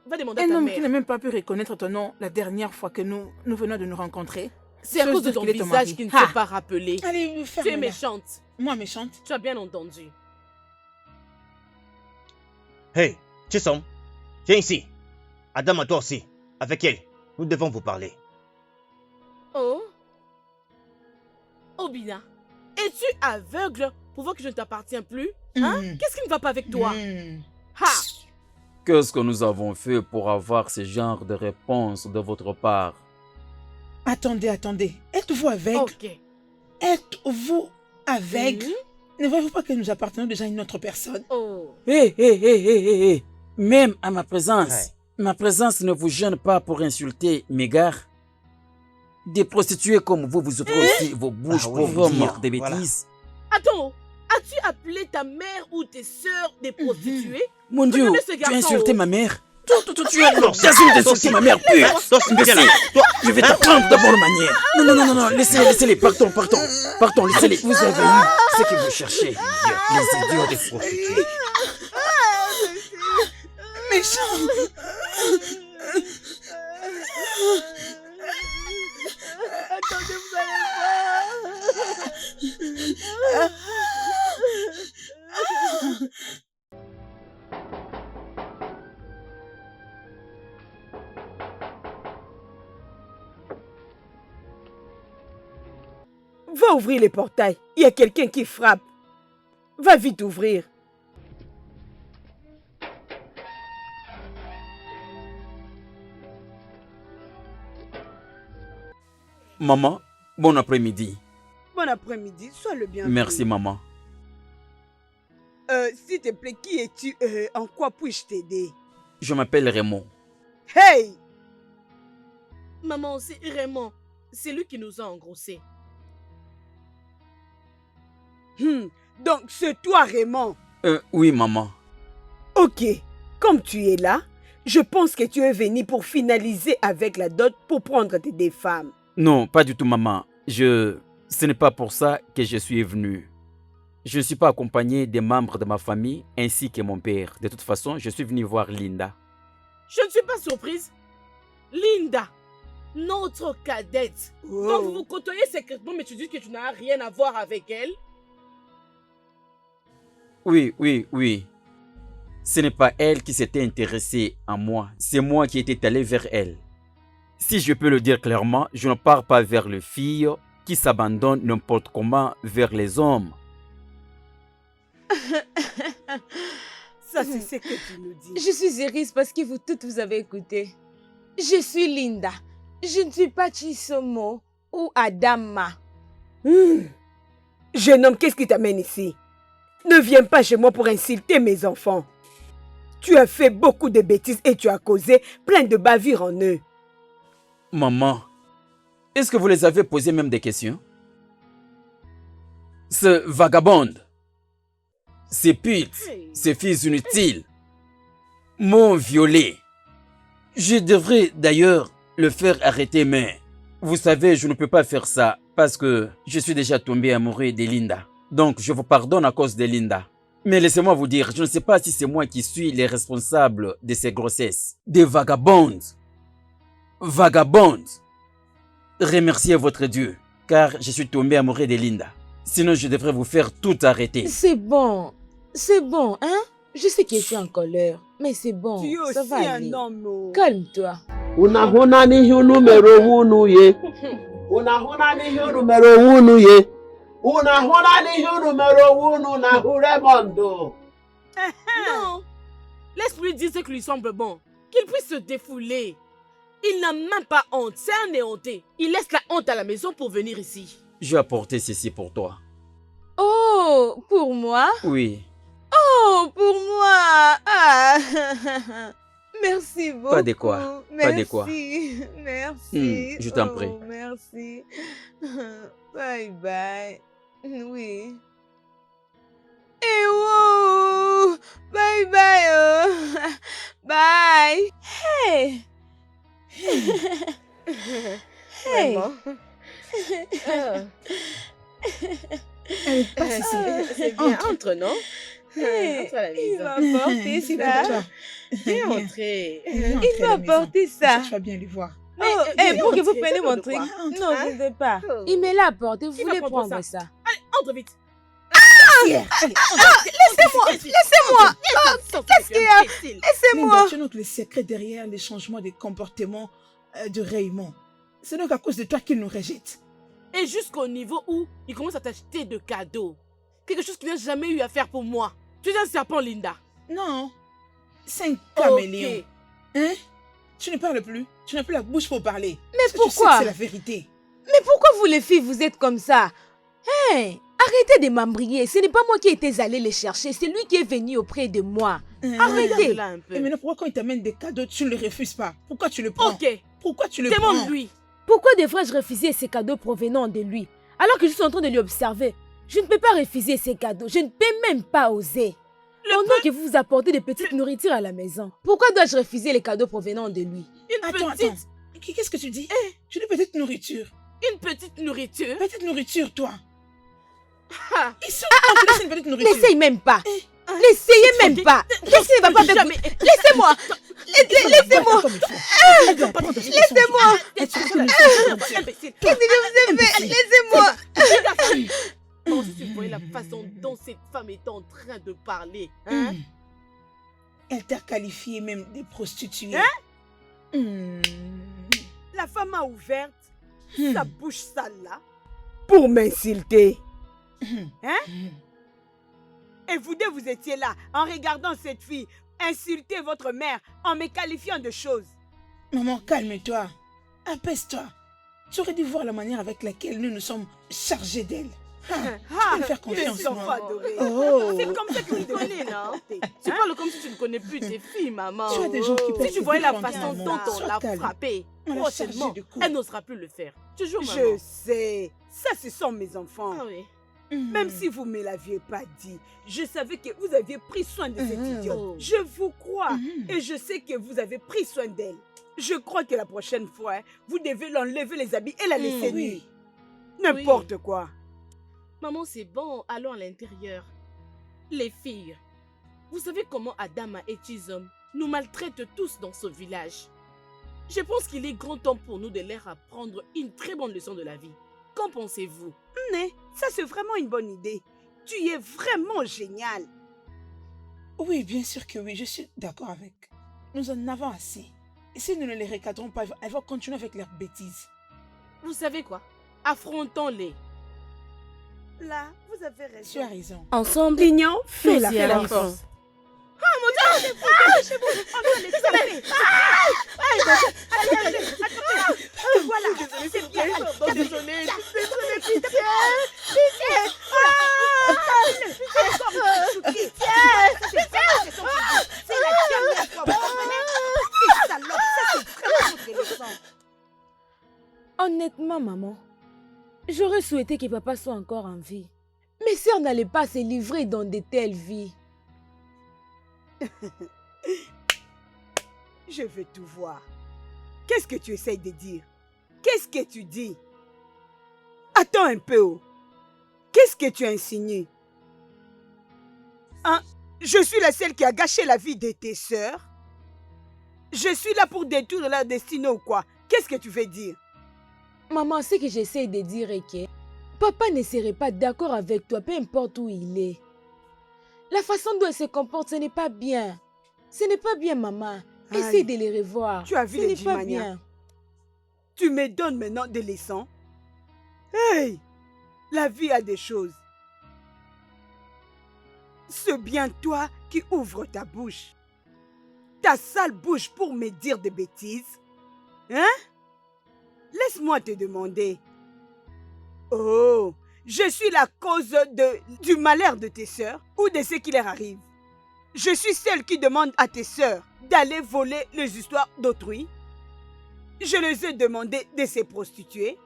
Va demander à un ta homme mère. qui n'a même pas pu reconnaître ton nom la dernière fois que nous venons de nous rencontrer. C'est à cause de ton visage qui ne s'est pas rappelé. Allez, ferme-la. Tu es méchante. Moi méchante? Tu as bien entendu. Hey, Chisom, viens ici. Adam, à toi aussi. Avec elle, nous devons vous parler. Oh? Obina, es-tu aveugle pour voir que je ne t'appartiens plus? Qu'est-ce qui ne va pas avec toi? Qu'est-ce que nous avons fait pour avoir ce genre de réponse de votre part? Attendez. Êtes-vous aveugle? Ok. Êtes-vous aveugle? Ne voyez-vous pas que nous appartenons déjà à une autre personne? Oh. Hé. Même à ma présence, Ouais. ma présence ne vous gêne pas pour insulter mes gars. Des prostituées comme vous ouvrez aussi vos bouches Ah pour oui, dire des voilà. bêtises. Attends, as-tu appelé ta mère ou tes sœurs des prostituées? Mon Dieu, Regardez ce tu as garçon, insulté oh. ma mère. Tu as l'audace d'insulter ma mère pure. Toi, viens là. Toi, Je vais t'apprendre d'abord manière. Non, laissez-les, partons, laissez-les. Vous avez eu ce que vous cherchez. Les idiots des prostituées. Méchant. Attendez, vous allez voir. Va ouvrir les portails. Il y a quelqu'un qui frappe. Va vite ouvrir. Maman, bon après-midi. Bon après-midi, sois le bienvenu. Merci, maman. S'il te plaît, qui es-tu? En quoi puis-je t'aider? Je m'appelle Raymond. Hey! Maman, c'est Raymond. C'est lui qui nous a engrossés. Donc, c'est toi, Raymond. Oui, maman. Ok, comme tu es là, je pense que tu es venu pour finaliser avec la dot pour prendre tes deux femmes. Non, pas du tout, maman. Ce n'est pas pour ça que je suis venu. Je ne suis pas accompagné des membres de ma famille ainsi que mon père. De toute façon, je suis venu voir Linda. Je ne suis pas surprise. Linda, notre cadette. Oh. Donc vous vous côtoyez secrètement, mais tu dis que tu n'as rien à voir avec elle? Oui. Ce n'est pas elle qui s'était intéressée à moi. C'est moi qui étais allé vers elle. Si je peux le dire clairement, je ne pars pas vers les filles qui s'abandonnent n'importe comment vers les hommes. Ça, c'est ce que tu nous dis. Je suis Iris parce que vous toutes vous avez écouté. Je suis Linda. Je ne suis pas Chisomo ou Adama. Jeune homme, qu'est-ce qui t'amène ici? Ne viens pas chez moi pour insulter mes enfants. Tu as fait beaucoup de bêtises et tu as causé plein de bavures en eux. Maman, est-ce que vous les avez posé même des questions? Ce vagabonde, ces putes, ces filles inutiles, m'ont violé. Je devrais d'ailleurs le faire arrêter, mais vous savez, je ne peux pas faire ça parce que je suis déjà tombé amoureux de Linda. Donc, je vous pardonne à cause de Linda. Mais laissez-moi vous dire, je ne sais pas si c'est moi qui suis les responsables de ces grossesses. Des vagabondes. Vagabondes. Remerciez votre Dieu, car je suis tombé amoureux de Linda. Sinon, je devrais vous faire tout arrêter. C'est bon, hein? Je sais que je suis en colère, mais c'est bon, Tu es ça aussi va aller. un homme. Oh. Calme-toi. Unahuna n'ihe unu mere onwe unu ye. Unahuna n'ihe unu mere onwe unu ye. Unahuna n'ihe unu mere onwe unu na hụ Raymond. Non. Laisse-lui dire ce qui lui semble bon. Qu'il puisse se défouler. Il n'a même pas honte. C'est un éhonté. Il laisse la honte à la maison pour venir ici. Je vais apporter ceci pour toi. Oh, pour moi? Oui, Oh, pour moi! Ah. Merci beaucoup. Pas de quoi, pas de quoi. Merci. Je t'en prie. Oh, merci. Bye bye. Oui. Et wow! Bye bye. Oh. Bye. Hey. Hey. Elle est pas ici. C'est bien. Entre, non? Hey. Entre à la Il maison. m'a porté C'est ça. pour toi. Viens Viens. entrer. Il m'a porté ça. Tu vas bien lui voir. Oh, viens pour que vous entrer, preniez fais-le mon de truc. quoi? Non, Hein? je ne veux pas. Oh. Il me l'a apporté. Vous Qui va voulez prendre prendre ça? ça? Allez, entre vite. Laissez-moi. Qu'est-ce qu'il y a? Laissez-moi. Linda, tu notes le secret derrière les changements de comportement de Raymond. C'est donc à cause de toi qu'il nous rejette. Et jusqu'au niveau où il commence à t'acheter de cadeaux. Quelque chose qu'il n'a jamais eu à faire pour moi. Tu es un serpent, Linda. Non, c'est un caméléon. Ok. Hein? Tu ne parles plus. Tu n'as plus la bouche pour parler. Mais Parce que tu sais pourquoi? que c'est la vérité. Mais pourquoi vous les filles, vous êtes comme ça? Hey, Arrêtez de m'embriller. Ce n'est pas moi qui étais allé les chercher. C'est lui qui est venu auprès de moi. Arrêtez. Regarde-la un peu. Et maintenant, pourquoi quand il t'amène des cadeaux, tu ne le refuses pas? Pourquoi tu le prends? Ok, Pourquoi tu le prends? demande-lui. Pourquoi devrais-je refuser ces cadeaux provenant de lui alors que je suis en train de lui observer? Je ne peux pas refuser ces cadeaux. Je ne peux même pas oser. Pendant que vous vous apportez des petites nourritures à la maison, pourquoi dois-je refuser les cadeaux provenant de lui? Attends. Qu'est-ce que tu dis? Tu dis petite nourriture. Une petite nourriture. Petite nourriture, toi. Ah. Ils sont en plus une petite nourriture. N'essaye même pas. N'essayez même pas. Qu'est-ce qui ne va pas avec vous? Laissez-moi. Laissez-moi. Laissez-moi. Imbécile. Qu'est-ce que vous avez fait? Laissez-moi. Oh, si tu voyais la façon dont cette femme est en train de parler. Hein? Elle t'a qualifié même de prostituée. La femme a ouvert sa bouche sale là pour m'insulter. Et vous deux, vous étiez là en regardant cette fille insulter votre mère en me qualifiant de choses. Maman, calme-toi. Apaise-toi. Tu aurais dû voir la manière avec laquelle nous nous sommes chargés d'elle. Tu peux me faire confiance, les enfants moi. adorés. Oh. C'est comme ça que vous Connais, non? Tu parles comme si tu ne connais plus tes filles, maman. Tu as des gens qui peuvent Si tu te voyais la défendre, façon maman. dont on Sois l'a calme. frappée, On l'a prochainement, chargée de coups. elle n'osera plus le faire. Toujours, maman. Je sais. Ça, ce sont mes enfants. Ah oui. Même si vous ne me l'aviez pas dit, je savais que vous aviez pris soin de cette idiote. Oh. Je vous crois et je sais que vous avez pris soin d'elle. Je crois que la prochaine fois, vous devez l'enlever les habits et la laisser nue. Oui. N'importe quoi. Maman, c'est bon, allons à l'intérieur. Les filles, vous savez comment Adama et Chizom nous maltraitent tous dans ce village. Je pense qu'il est grand temps pour nous de leur apprendre une très bonne leçon de la vie. Qu'en pensez-vous? Mais ça, c'est vraiment une bonne idée. Tu es vraiment génial. Oui, bien sûr que oui, je suis d'accord avec. Nous en avons assez. Et si nous ne les recadrons pas, elles vont continuer avec leurs bêtises. Vous savez quoi? Affrontons-les. Là, vous avez Tu raison. as raison. Ensemble, L'union fait la Merci à la force. force. Voilà. Désolée. Honnêtement, maman, j'aurais souhaité que papa soit encore en vie. Mes sœurs n'allaient pas se livrer dans de telles vies. Je veux tout voir. Qu'est-ce que tu essayes de dire? Qu'est-ce que tu dis? Attends un peu. Oh. Qu'est-ce que tu insinues? Hein? Je suis la seule qui a gâché la vie de tes sœurs? Je suis là pour détruire leur destinée ou quoi? Qu'est-ce que tu veux dire? Maman, ce que j'essaie de dire est que papa ne serait pas d'accord avec toi, peu importe où il est. La façon dont elle se comporte, ce n'est pas bien. Ce n'est pas bien, maman. Essaye Aïe. de les revoir. Tu as vu Ce les n'est pas Jimania? bien. Tu me donnes maintenant des leçons? Hey! La vie a des choses. C'est bien toi qui ouvres ta bouche. Ta sale bouche pour me dire des bêtises. Hein? Laisse-moi te demander. Oh, je suis la cause du malheur de tes sœurs ou de ce qui leur arrive. Je suis celle qui demande à tes sœurs d'aller voler les histoires d'autrui. Je les ai demandé de se prostituer.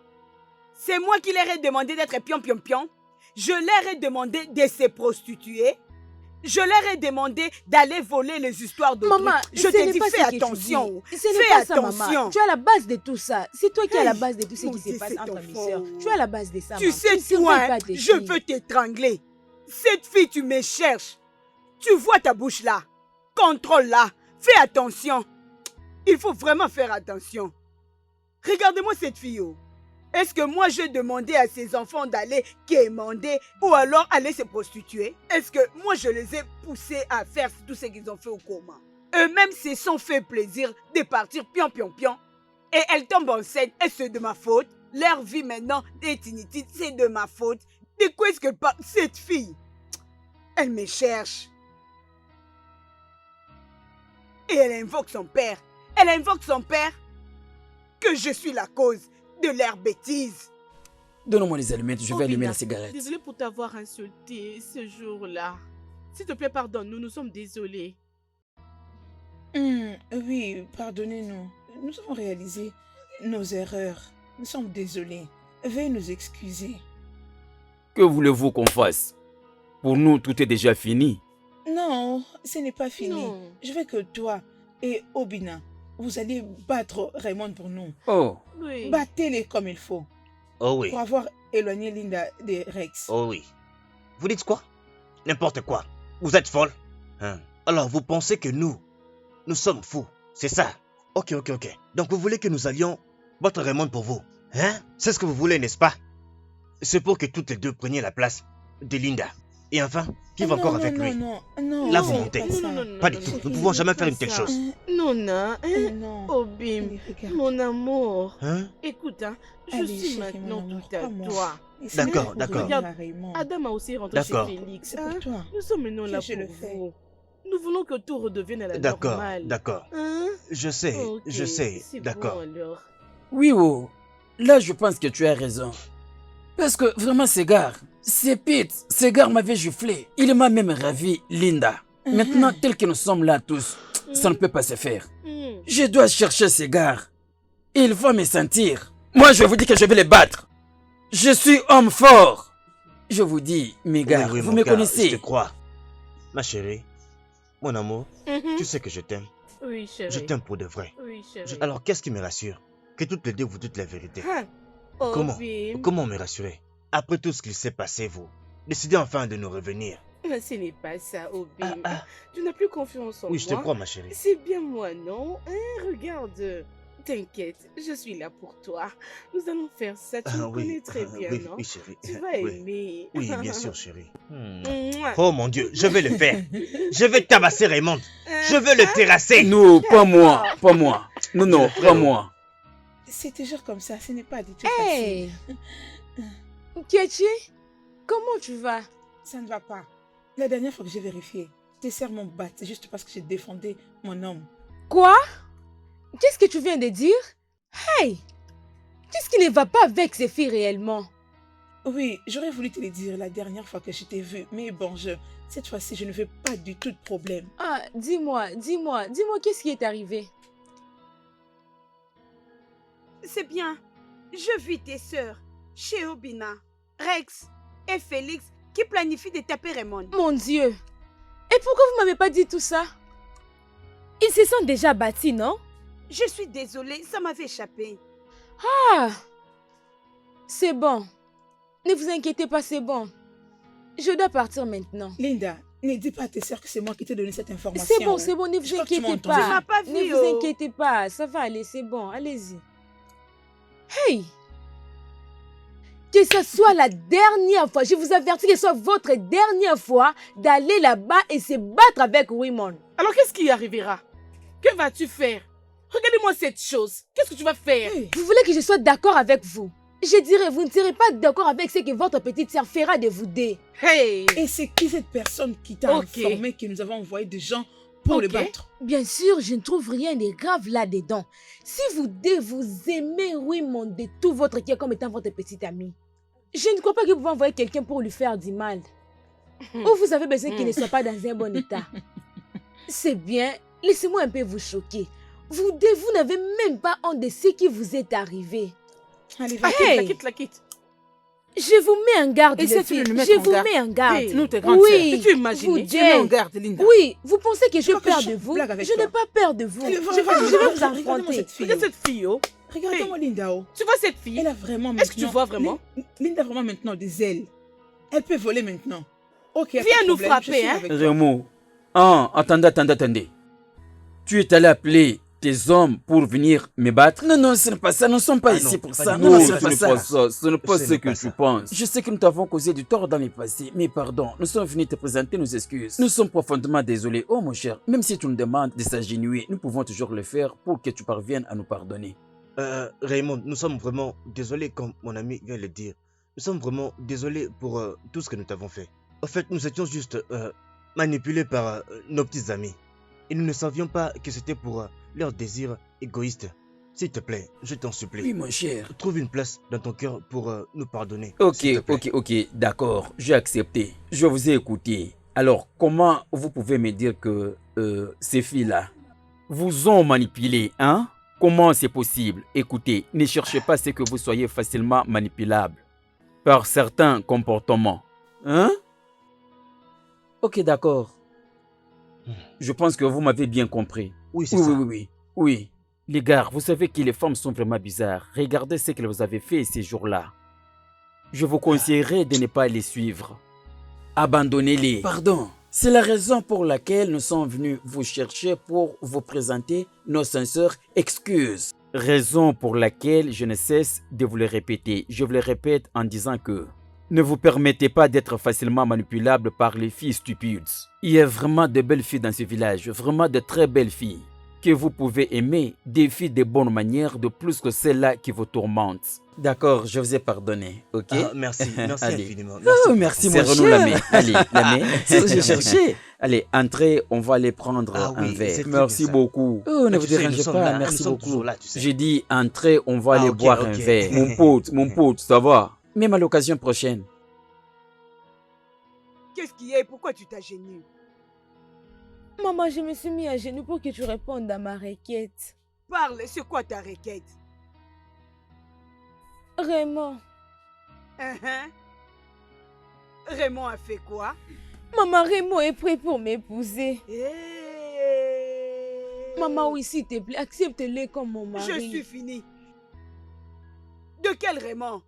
C'est moi qui leur ai demandé d'être pion-pion-pion. Je leur ai demandé de se prostituer. Je leur ai demandé d'aller voler les histoires d'autrui. Maman, je ce te n'est dis, pas fais ce que tu attention. dis. Ce n'est Fais pas ça, attention. maman. Tu es à la base de tout ça. C'est toi qui es à la Hey, base de tout ce mon qui se Dieu, passe c'est entre ton mes faux. sœurs. Tu es à la base de ça, Tu maman. sais, ne surveilles toi, pas tes je filles. veux t'étrangler. Cette fille, tu me cherches. Tu vois ta bouche là. Contrôle-la. Fais attention. Il faut vraiment faire attention. Regardez-moi cette fille. Oh. Est-ce que moi, j'ai demandé à ces enfants d'aller quémander ou alors aller se prostituer? Est-ce que moi, je les ai poussés à faire tout ce qu'ils ont fait au coma? Eux-mêmes se sont fait plaisir de partir pion-pion-pion. Et elles tombent enceintes et c'est de ma faute. Leur vie maintenant est inutile, c'est de ma faute. De quoi est-ce qu'elle parle? Cette fille, elle me cherche. Et elle invoque son père. Elle invoque son père que je suis la cause de leurs bêtises. Donne-moi les allumettes, je vais allumer Obina, la cigarette. Désolé pour t'avoir insulté ce jour-là. S'il te plaît, pardonne-nous, nous sommes désolés. Oui, pardonnez-nous. Nous avons réalisé nos erreurs. Nous sommes désolés. Veuillez nous excuser. Que voulez-vous qu'on fasse? Pour nous, tout est déjà fini. Non, ce n'est pas fini. Non. Je veux que toi et Obina, vous allez battre Raymond pour nous. Oh, Oui. Battez-les comme il faut. Oh oui, Pour avoir éloigné Linda de Rex. oh oui. Vous dites quoi? N'importe quoi. Vous êtes folle. Hein? Alors vous pensez que nous sommes fous, c'est ça? Ok. Donc vous voulez que nous allions battre Raymond pour vous? Hein? C'est ce que vous voulez, n'est-ce pas? C'est pour que toutes les deux preniez la place de Linda. Et enfin, qui va encore avec lui? Non, Là, c'est vous montez. pas ça. Non, Pas du tout. Nous ne pouvons jamais faire une telle chose. Nona, hein? Non. Obim, Allez, regarde. mon amour. Hein? Écoute, hein, je Allez, suis chérie, maintenant mon amour, tout à crois-moi. toi. Et c'est D'accord, pour d'accord. revenir à Raymond. Adam a aussi rentré chez D'accord. Félix. C'est Hein? pour toi. Nous sommes maintenant là Je pour le fais. vous. Nous voulons que tout redevienne à la D'accord, normale. d'accord. Hein? Je sais, Ok, c'est d'accord. bon alors. oui, oh. Là, je pense que tu as raison. Parce que vraiment, Segar, c'est Pete. Segar m'avait giflé. Il m'a même ravi, Linda. Maintenant, tel que nous sommes là tous, ça ne peut pas se faire. Hmm. Je dois chercher Segar. Il va me sentir. Moi, je vous dis que je vais les battre. Je suis homme fort. Je vous dis, mes gars, Oui, vous mon me gars, connaissez. je te crois. Ma chérie, mon amour, Mhm. tu sais que je t'aime. Oui, chérie. Je t'aime pour de vrai. Oui, chérie. Alors, qu'est-ce qui me rassure? Que toutes les deux vous dites la vérité. Hein? Comment? Obim. Comment me rassurer? Après tout ce qu'il s'est passé, vous décidez enfin de nous revenir. Mais ce n'est pas ça, Obim. Ah, ah. Tu n'as plus confiance en Oui, moi. je te crois, ma chérie. C'est bien moi, non? Hein, regarde. T'inquiète, je suis là pour toi. Nous allons faire ça. Tu me connais très bien, oui, non? oui, chérie. Tu vas Oui. aimer. Oui, bien sûr, chérie. Mouah. Oh mon Dieu, je vais le faire. Je vais tabasser Raymond. Je vais le terrasser. Non, pas moi, pas moi. Non, Je pas vais. moi. C'est toujours comme ça, ce n'est pas du tout Hey facile. Ketchi, comment tu vas? Ça ne va pas. La dernière fois que j'ai vérifié, tes sœurs m'ont battu juste parce que j'ai défendu mon homme. Quoi? Qu'est-ce que tu viens de dire? Hey! Qu'est-ce qui ne va pas avec ces filles réellement? Oui, j'aurais voulu te le dire la dernière fois que je t'ai vu, mais bon, cette fois-ci, je ne veux pas du tout de problème. Ah, dis-moi, qu'est-ce qui est arrivé? C'est bien. Je vis tes sœurs, chez Obina, Rex et Félix, qui planifient de taper Raymond. Mon Dieu! Et pourquoi vous m'avez pas dit tout ça? Ils se sont déjà battus, non? Je suis désolée, ça m'avait échappé. Ah! C'est bon. Ne vous inquiétez pas, c'est bon. Je dois partir maintenant. Linda, ne dis pas à tes sœurs que c'est moi qui t'ai donné cette information. C'est bon, ne Je vous crois que tu m'as inquiétez entendu. Tu m'as pas. pas vu, Ne vous oh. inquiétez pas, ça va aller, c'est bon, allez-y. Hey! Que ce soit la dernière fois, je vous avertis que ce soit votre dernière fois d'aller là-bas et se battre avec Raymond. Alors qu'est-ce qui arrivera? Que vas-tu faire? Regardez-moi cette chose. Qu'est-ce que tu vas faire? Hey, Vous voulez que je sois d'accord avec vous? Je dirais, vous ne serez pas d'accord avec ce que votre petite sœur fera de vous deux. Hey! et c'est qui cette personne qui t'a Ok. informé que nous avons envoyé des gens pour le Ok. battre? Bien sûr, je ne trouve rien de grave là-dedans. Si vous deux, vous aimez Raymond de tout votre cœur comme étant votre petite amie, je ne crois pas que vous pouvez envoyer quelqu'un pour lui faire du mal. Ou vous avez besoin qu'il ne soit pas dans un bon état. C'est bien, laissez-moi un peu vous choquer. Vous deux, vous n'avez même pas honte de ce qui vous est arrivé. Allez, va. Hey! La quitte. Je vous mets en garde, Essaie les de filles. le mettre Je en vous garde. mets en garde. Hey, Nous, tes grandes Oui. sœurs. Peux-tu imaginer? Vous Tu mets en deux. garde, Linda. Oui, vous pensez que j'ai crois que peur je de vous? blague avec Je toi. n'ai pas peur de vous. Allez, Je va, vais va, vous regarde-moi affronter. cette fille. Regarde cette fille, oh. Regarde-moi Linda. Oh. Tu vois cette fille? Elle a vraiment Est-ce que tu maintenant- vois vraiment? Linda a vraiment maintenant des ailes. Elle peut voler maintenant. Ok, y a Viens pas de nous problème, frapper, je suis hein. avec toi. Raymond. Ah, attendez. Tu es allé appeler tes hommes pour venir me battre? Non, ce n'est pas ça. Nous ne sommes pas Ah ici non, pour pas ça. du Non, tout. ce Ce n'est pas n'est ça. pas ça. Ce n'est pas Ce ce n'est que pas tu ça. penses. Je sais que nous t'avons causé du tort dans le passé, mais pardon, nous sommes venus te présenter nos excuses. Nous sommes profondément désolés. Oh mon cher, même si tu nous demandes de s'agenouiller, nous pouvons toujours le faire pour que tu parviennes à nous pardonner. Raymond, nous sommes vraiment désolés, comme mon ami vient de le dire. Nous sommes vraiment désolés pour tout ce que nous t'avons fait. En fait, nous étions juste manipulés par nos petits amis. Et nous ne savions pas que c'était pour leurs désirs égoïstes S'il te plaît, je t'en supplie. Oui, mon cher. Trouve une place dans ton cœur pour nous pardonner. Ok, s'il te plaît. ok, d'accord. J'ai accepté. Je vous ai écouté. Alors, comment vous pouvez me dire que ces filles-là vous ont manipulé, hein? Comment c'est possible? Écoutez, ne cherchez pas à ce que vous soyez facilement manipulable par certains comportements. Hein? Ok, d'accord. Je pense que vous m'avez bien compris. Oui, c'est Oui, ça. oui, oui, oui. Oui. Les gars, vous savez que les femmes sont vraiment bizarres. Regardez ce qu'elles vous avaient fait ces jours-là. Je vous conseillerais de ne pas les suivre. Abandonnez-les. Pardon. C'est la raison pour laquelle nous sommes venus vous chercher pour vous présenter nos sincères excuses. Raison pour laquelle je ne cesse de vous le répéter. Je vous le répète en disant que ne vous permettez pas d'être facilement manipulable par les filles stupides. Il y a vraiment de belles filles dans ce village, vraiment de très belles filles que vous pouvez aimer, des filles de bonne manière, de plus que celles-là qui vous tourmentent. D'accord, je vous ai pardonné, ok? Ah, merci, merci Allez. infiniment. Oh, merci mon cher. La main. Allez, la main. C'est ce que j'ai cherché. Allez, entrez, on va aller prendre Ah un oui, verre. c'est très Merci bien ça. beaucoup. Oh, ne Mais vous tu sais, dérangez nous sommes pas, là, nous merci sommes beaucoup. toujours là, tu sais. J'ai dit, entrez, on va aller ok, boire ok. un verre. Mon pote, ça va? Même à l'occasion prochaine. Qu'est-ce qui est? Pourquoi tu t'agenouilles? Maman, je me suis mis à genoux pour que tu répondes à ma requête. Parle, c'est quoi ta requête? Raymond. Hein? Raymond a fait quoi? Maman, Raymond est prêt pour m'épouser. Maman, oui, s'il te plaît, accepte-le comme mon mari. Je suis fini. De quel Raymond?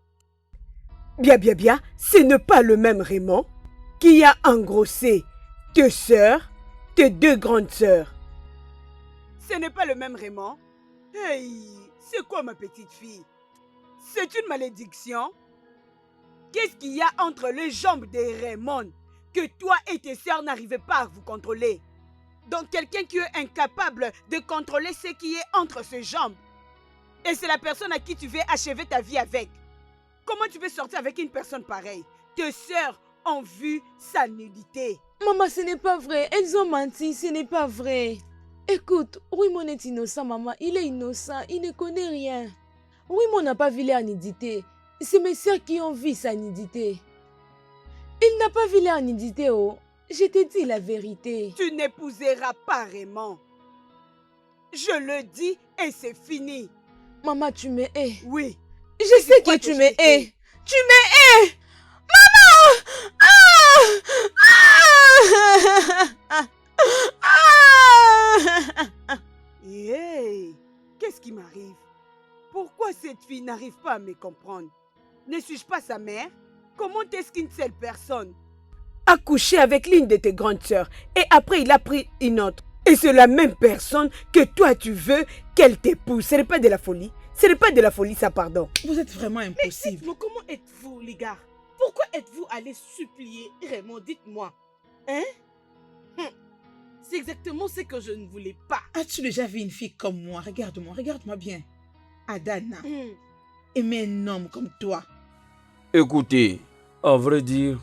Bien, ce n'est pas le même Raymond qui a engrossé tes sœurs, tes deux grandes sœurs. Ce n'est pas le même Raymond. Hey, c'est quoi ma petite fille? C'est une malédiction? Qu'est-ce qu'il y a entre les jambes de Raymond que toi et tes sœurs n'arrivez pas à vous contrôler? Donc quelqu'un qui est incapable de contrôler ce qui est entre ses jambes. Et c'est la personne à qui tu veux achever ta vie avec. Comment tu veux sortir avec une personne pareille? Tes sœurs ont vu sa nudité. Maman, ce n'est pas vrai. Elles ont menti, ce n'est pas vrai. Écoute, Raymond est innocent, maman. Il est innocent, il ne connaît rien. Raymond n'a pas vu leur nudité. C'est mes sœurs qui ont vu sa nudité. Il n'a pas vu leur nudité, oh. Je te dis la vérité. Tu n'épouseras pas Raymond. Je le dis et c'est fini. Maman, tu me hais. Oui. Je sais que tu me hais. Tu me hais. Maman! Hey, qu'est-ce qui m'arrive? Pourquoi cette fille n'arrive pas à me comprendre? Ne suis-je pas sa mère? Comment est-ce qu'une seule personne a couché avec l'une de tes grandes sœurs et après il a pris une autre? Et c'est la même personne que toi tu veux qu'elle t'épouse. Ce n'est pas de la folie. Ce n'est pas de la folie, ça, pardon. Vous êtes vraiment Mais impossible. dites-moi, comment êtes-vous, les gars? Pourquoi êtes-vous allé supplier Raymond? Dites-moi. Hein? C'est exactement ce que je ne voulais pas. As-tu déjà vu une fille comme moi? Regarde-moi bien. Adana, aimer un homme comme toi. Écoutez, à vrai dire,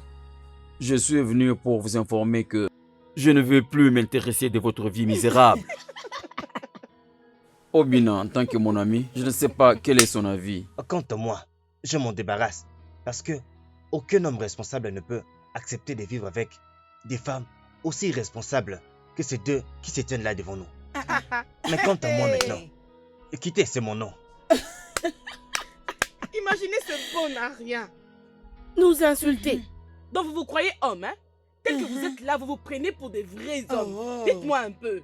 je suis venu pour vous informer que je ne veux plus m'intéresser de votre vie misérable. Obina, en tant que mon ami, je ne sais pas quel est son avis. Quant à moi, je m'en débarrasse. Parce que aucun homme responsable ne peut accepter de vivre avec des femmes aussi irresponsables que ces deux qui se tiennent là devant nous. Mais quant à moi maintenant, quitter, c'est mon nom. Imaginez ce bon à rien. Nous insulter. Donc vous vous croyez homme, hein? Tel que vous êtes là, vous vous prenez pour des vrais hommes. Oh. Dites-moi un peu.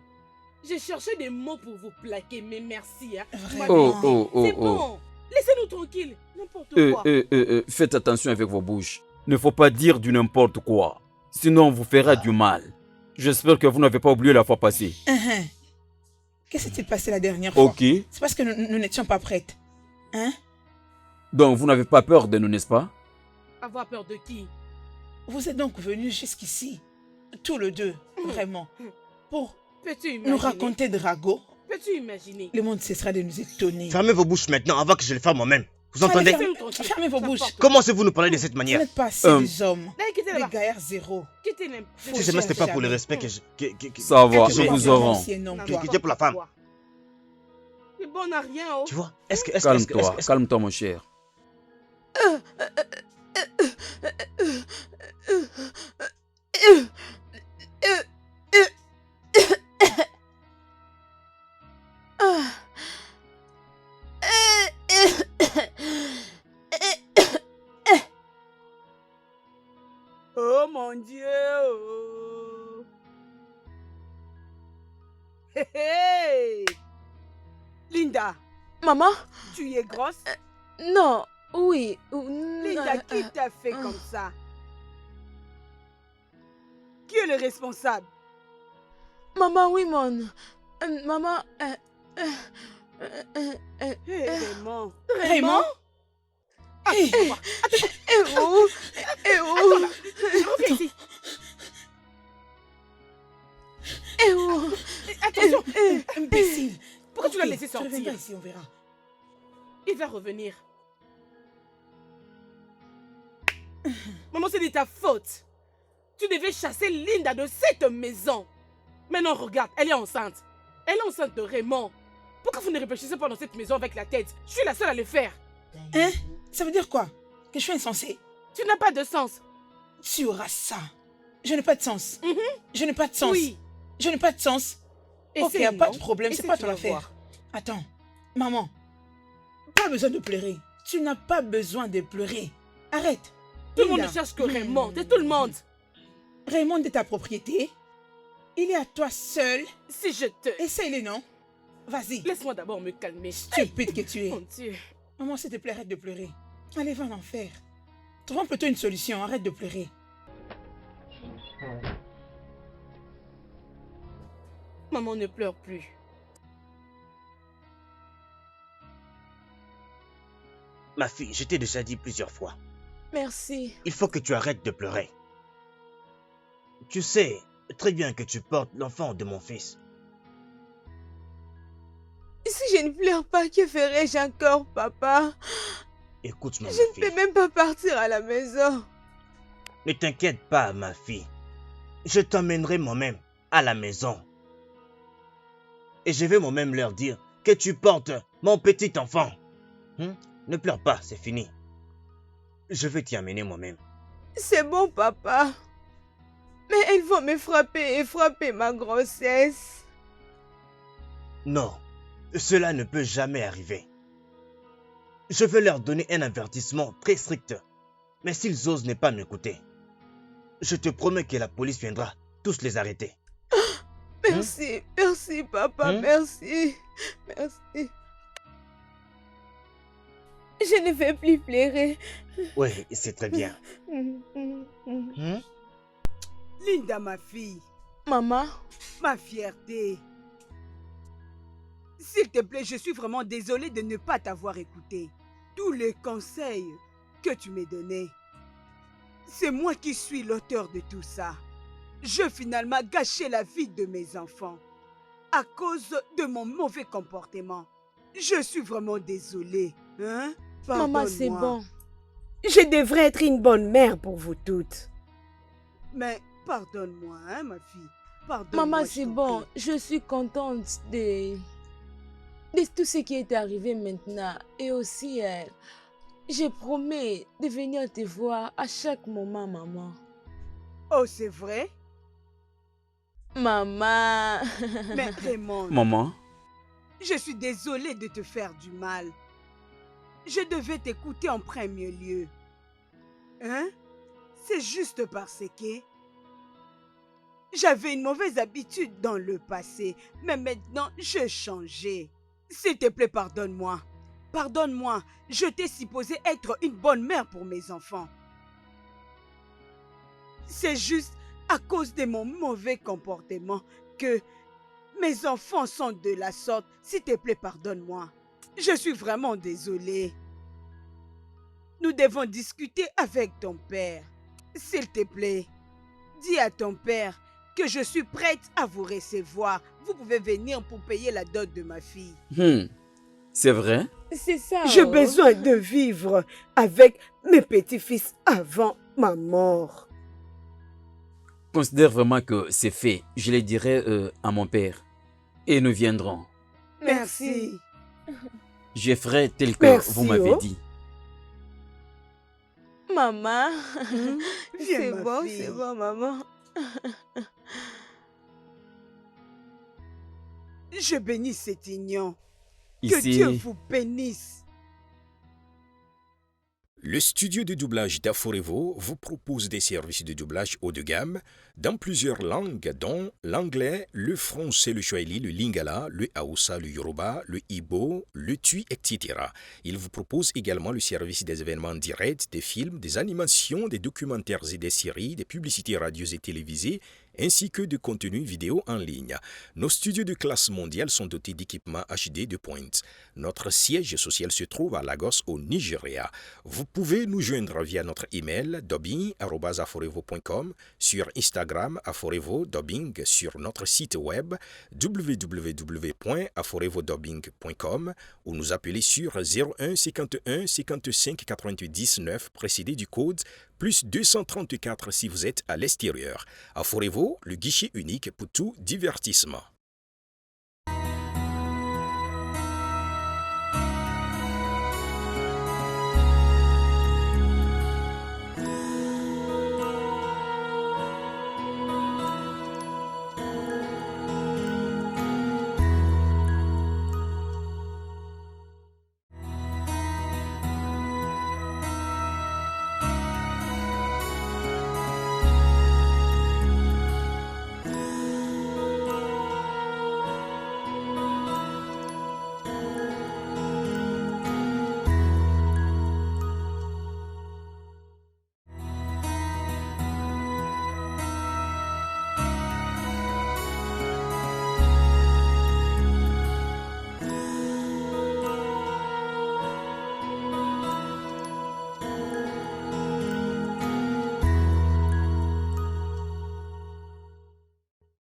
J'ai cherché des mots pour vous plaquer, mais merci. Hein. Vous m'avez Vraiment. dit. C'est bon. Laissez-nous tranquilles. N'importe quoi. Faites attention avec vos bouches. Ne faut pas dire du n'importe quoi. Sinon, on vous fera du mal. J'espère que vous n'avez pas oublié la fois passée. Qu'est-ce qui s'est passé la dernière fois? Ok. C'est parce que nous n'étions pas prêtes. Hein? Donc, vous n'avez pas peur de nous, n'est-ce pas? Avoir peur de qui? Vous êtes donc venus jusqu'ici, tous les deux, vraiment, pour Peux-tu imaginer? nous raconter de ragots. Peux-tu imaginer? Le monde cessera de nous étonner. Fermez vos bouches maintenant avant que je le fasse moi-même. Vous entendez? Fermez vos bouches. Commencez-vous nous parler de cette Vous manière? n'êtes pas assez des hommes. Là, quittez Les là-bas. gaillards zéro. Quittez n'importe Si seulement c'était pas pour le respect que Ça va, que nous j'ai- vous aurons. Non, que j'ai pour la femme. Mais bon, on n'a rien, oh. Tu vois, Calme-toi, calme-toi, mon cher. Oh mon Dieu. Oh. Hé, hé. Linda, Maman? tu es grosse? Non, oui. Linda, qui t'a fait comme ça? Qui est le responsable? Maman, oui, maman. Raymond. Raymond? Et où? Reviens ici. Et où? Attention. Imbécile. Pourquoi tu l'as Ok, laissé tu reviendras sortir? ici, on verra. Il va revenir. Maman, c'est de ta faute. Tu devais chasser Linda de cette maison. Maintenant, regarde, elle est enceinte. Elle est enceinte de Raymond. Pourquoi vous ne réfléchissez pas dans cette maison avec la tête? Je suis la seule à le faire. Hein? Ça veut dire quoi? Que je suis insensée? Tu n'as pas de sens. Tu auras ça. Je n'ai pas de sens. Je n'ai pas de sens. Oui. Je n'ai pas de sens. Ok, Essaye, pas non? de problème, c'est Essaye, pas tu ton vas affaire. voir. Attends, maman, pas besoin de pleurer. Tu n'as pas besoin de pleurer. Arrête. Tout le monde Linda. ne cherche que Raymond. C'est tout le monde. Raymond est ta propriété. Il est à toi seul. Si je te... Essaye-le, non? Vas-y. Laisse-moi d'abord me calmer. Stupide que tu es. Mon Dieu. Maman, s'il te plaît, arrête de pleurer. Allez, va en enfer. Trouvons plutôt une solution. Arrête de pleurer. Maman, ne pleure plus. Ma fille, je t'ai déjà dit plusieurs fois. Merci. Il faut que tu arrêtes de pleurer. Tu sais très bien que tu portes l'enfant de mon fils. Si je ne pleure pas, que ferais-je encore, papa? Écoute, ma Je fille. ne peux même pas partir à la maison. Ne t'inquiète pas, ma fille. Je t'emmènerai moi-même à la maison. Et je vais moi-même leur dire que tu portes mon petit enfant. Ne pleure pas, c'est fini. Je vais t'y amener moi-même. C'est bon, papa. Mais ils vont me frapper et frapper ma grossesse. Non, cela ne peut jamais arriver. Je vais leur donner un avertissement très strict. Mais s'ils osent ne pas m'écouter, je te promets que la police viendra tous les arrêter. Merci, merci, papa, merci. Merci. Je ne vais plus pleurer. Oui, c'est très bien. Linda, ma fille. Maman. Ma fierté. S'il te plaît, je suis vraiment désolée de ne pas t'avoir écouté. Tous les conseils que tu m'as donnés. C'est moi qui suis l'auteur de tout ça. Je finalement gâché la vie de mes enfants à cause de mon mauvais comportement. Je suis vraiment désolée. Maman, c'est bon. Je devrais être une bonne mère pour vous toutes. Mais pardonne-moi, ma fille. Pardonne-moi. Maman, c'est bon. Je suis contente de tout ce qui est arrivé maintenant. Et aussi, je promets de venir te voir à chaque moment, maman. Oh, c'est vrai? Maman. Mais Raymond. Maman. Je suis désolée de te faire du mal. Je devais t'écouter en premier lieu. C'est juste parce que j'avais une mauvaise habitude dans le passé, mais maintenant j'ai changé. S'il te plaît, pardonne-moi. Pardonne-moi, je t'ai supposé être une bonne mère pour mes enfants. C'est juste à cause de mon mauvais comportement que mes enfants sont de la sorte. S'il te plaît, pardonne-moi. Je suis vraiment désolée. Nous devons discuter avec ton père. S'il te plaît, dis à ton père que je suis prête à vous recevoir. Vous pouvez venir pour payer la dot de ma fille. C'est vrai? C'est ça. J'ai besoin de vivre avec mes petits-fils avant ma mort. Considère vraiment que c'est fait. Je le dirai à mon père. Et nous viendrons. Merci. Je ferai tel que Merci, vous m'avez oh. dit. Maman, Viens, c'est ma bon, fille. c'est bon, maman. Je bénis cet union. Que Ici, Dieu vous bénisse. Le studio de doublage d'Aforevo vous propose des services de doublage haut de gamme dans plusieurs langues, dont l'anglais, le français, le swahili, le lingala, le haoussa, le yoruba, le igbo, le tui, etc. Il vous propose également le service des événements directs, des films, des animations, des documentaires et des séries, des publicités radio et télévisées, ainsi que de contenus vidéo en ligne. Nos studios de classe mondiale sont dotés d'équipements HD de pointe. Notre siège social se trouve à Lagos, au Nigeria. Vous pouvez nous joindre via notre email dubbing@aforevo.com, sur Instagram Aforevo Dubbing, sur notre site web www.aforevodubbing.com ou nous appeler sur 01 51 55 90 9 précédé du code plus 234 si vous êtes à l'extérieur. Aforevo, le guichet unique pour tout divertissement.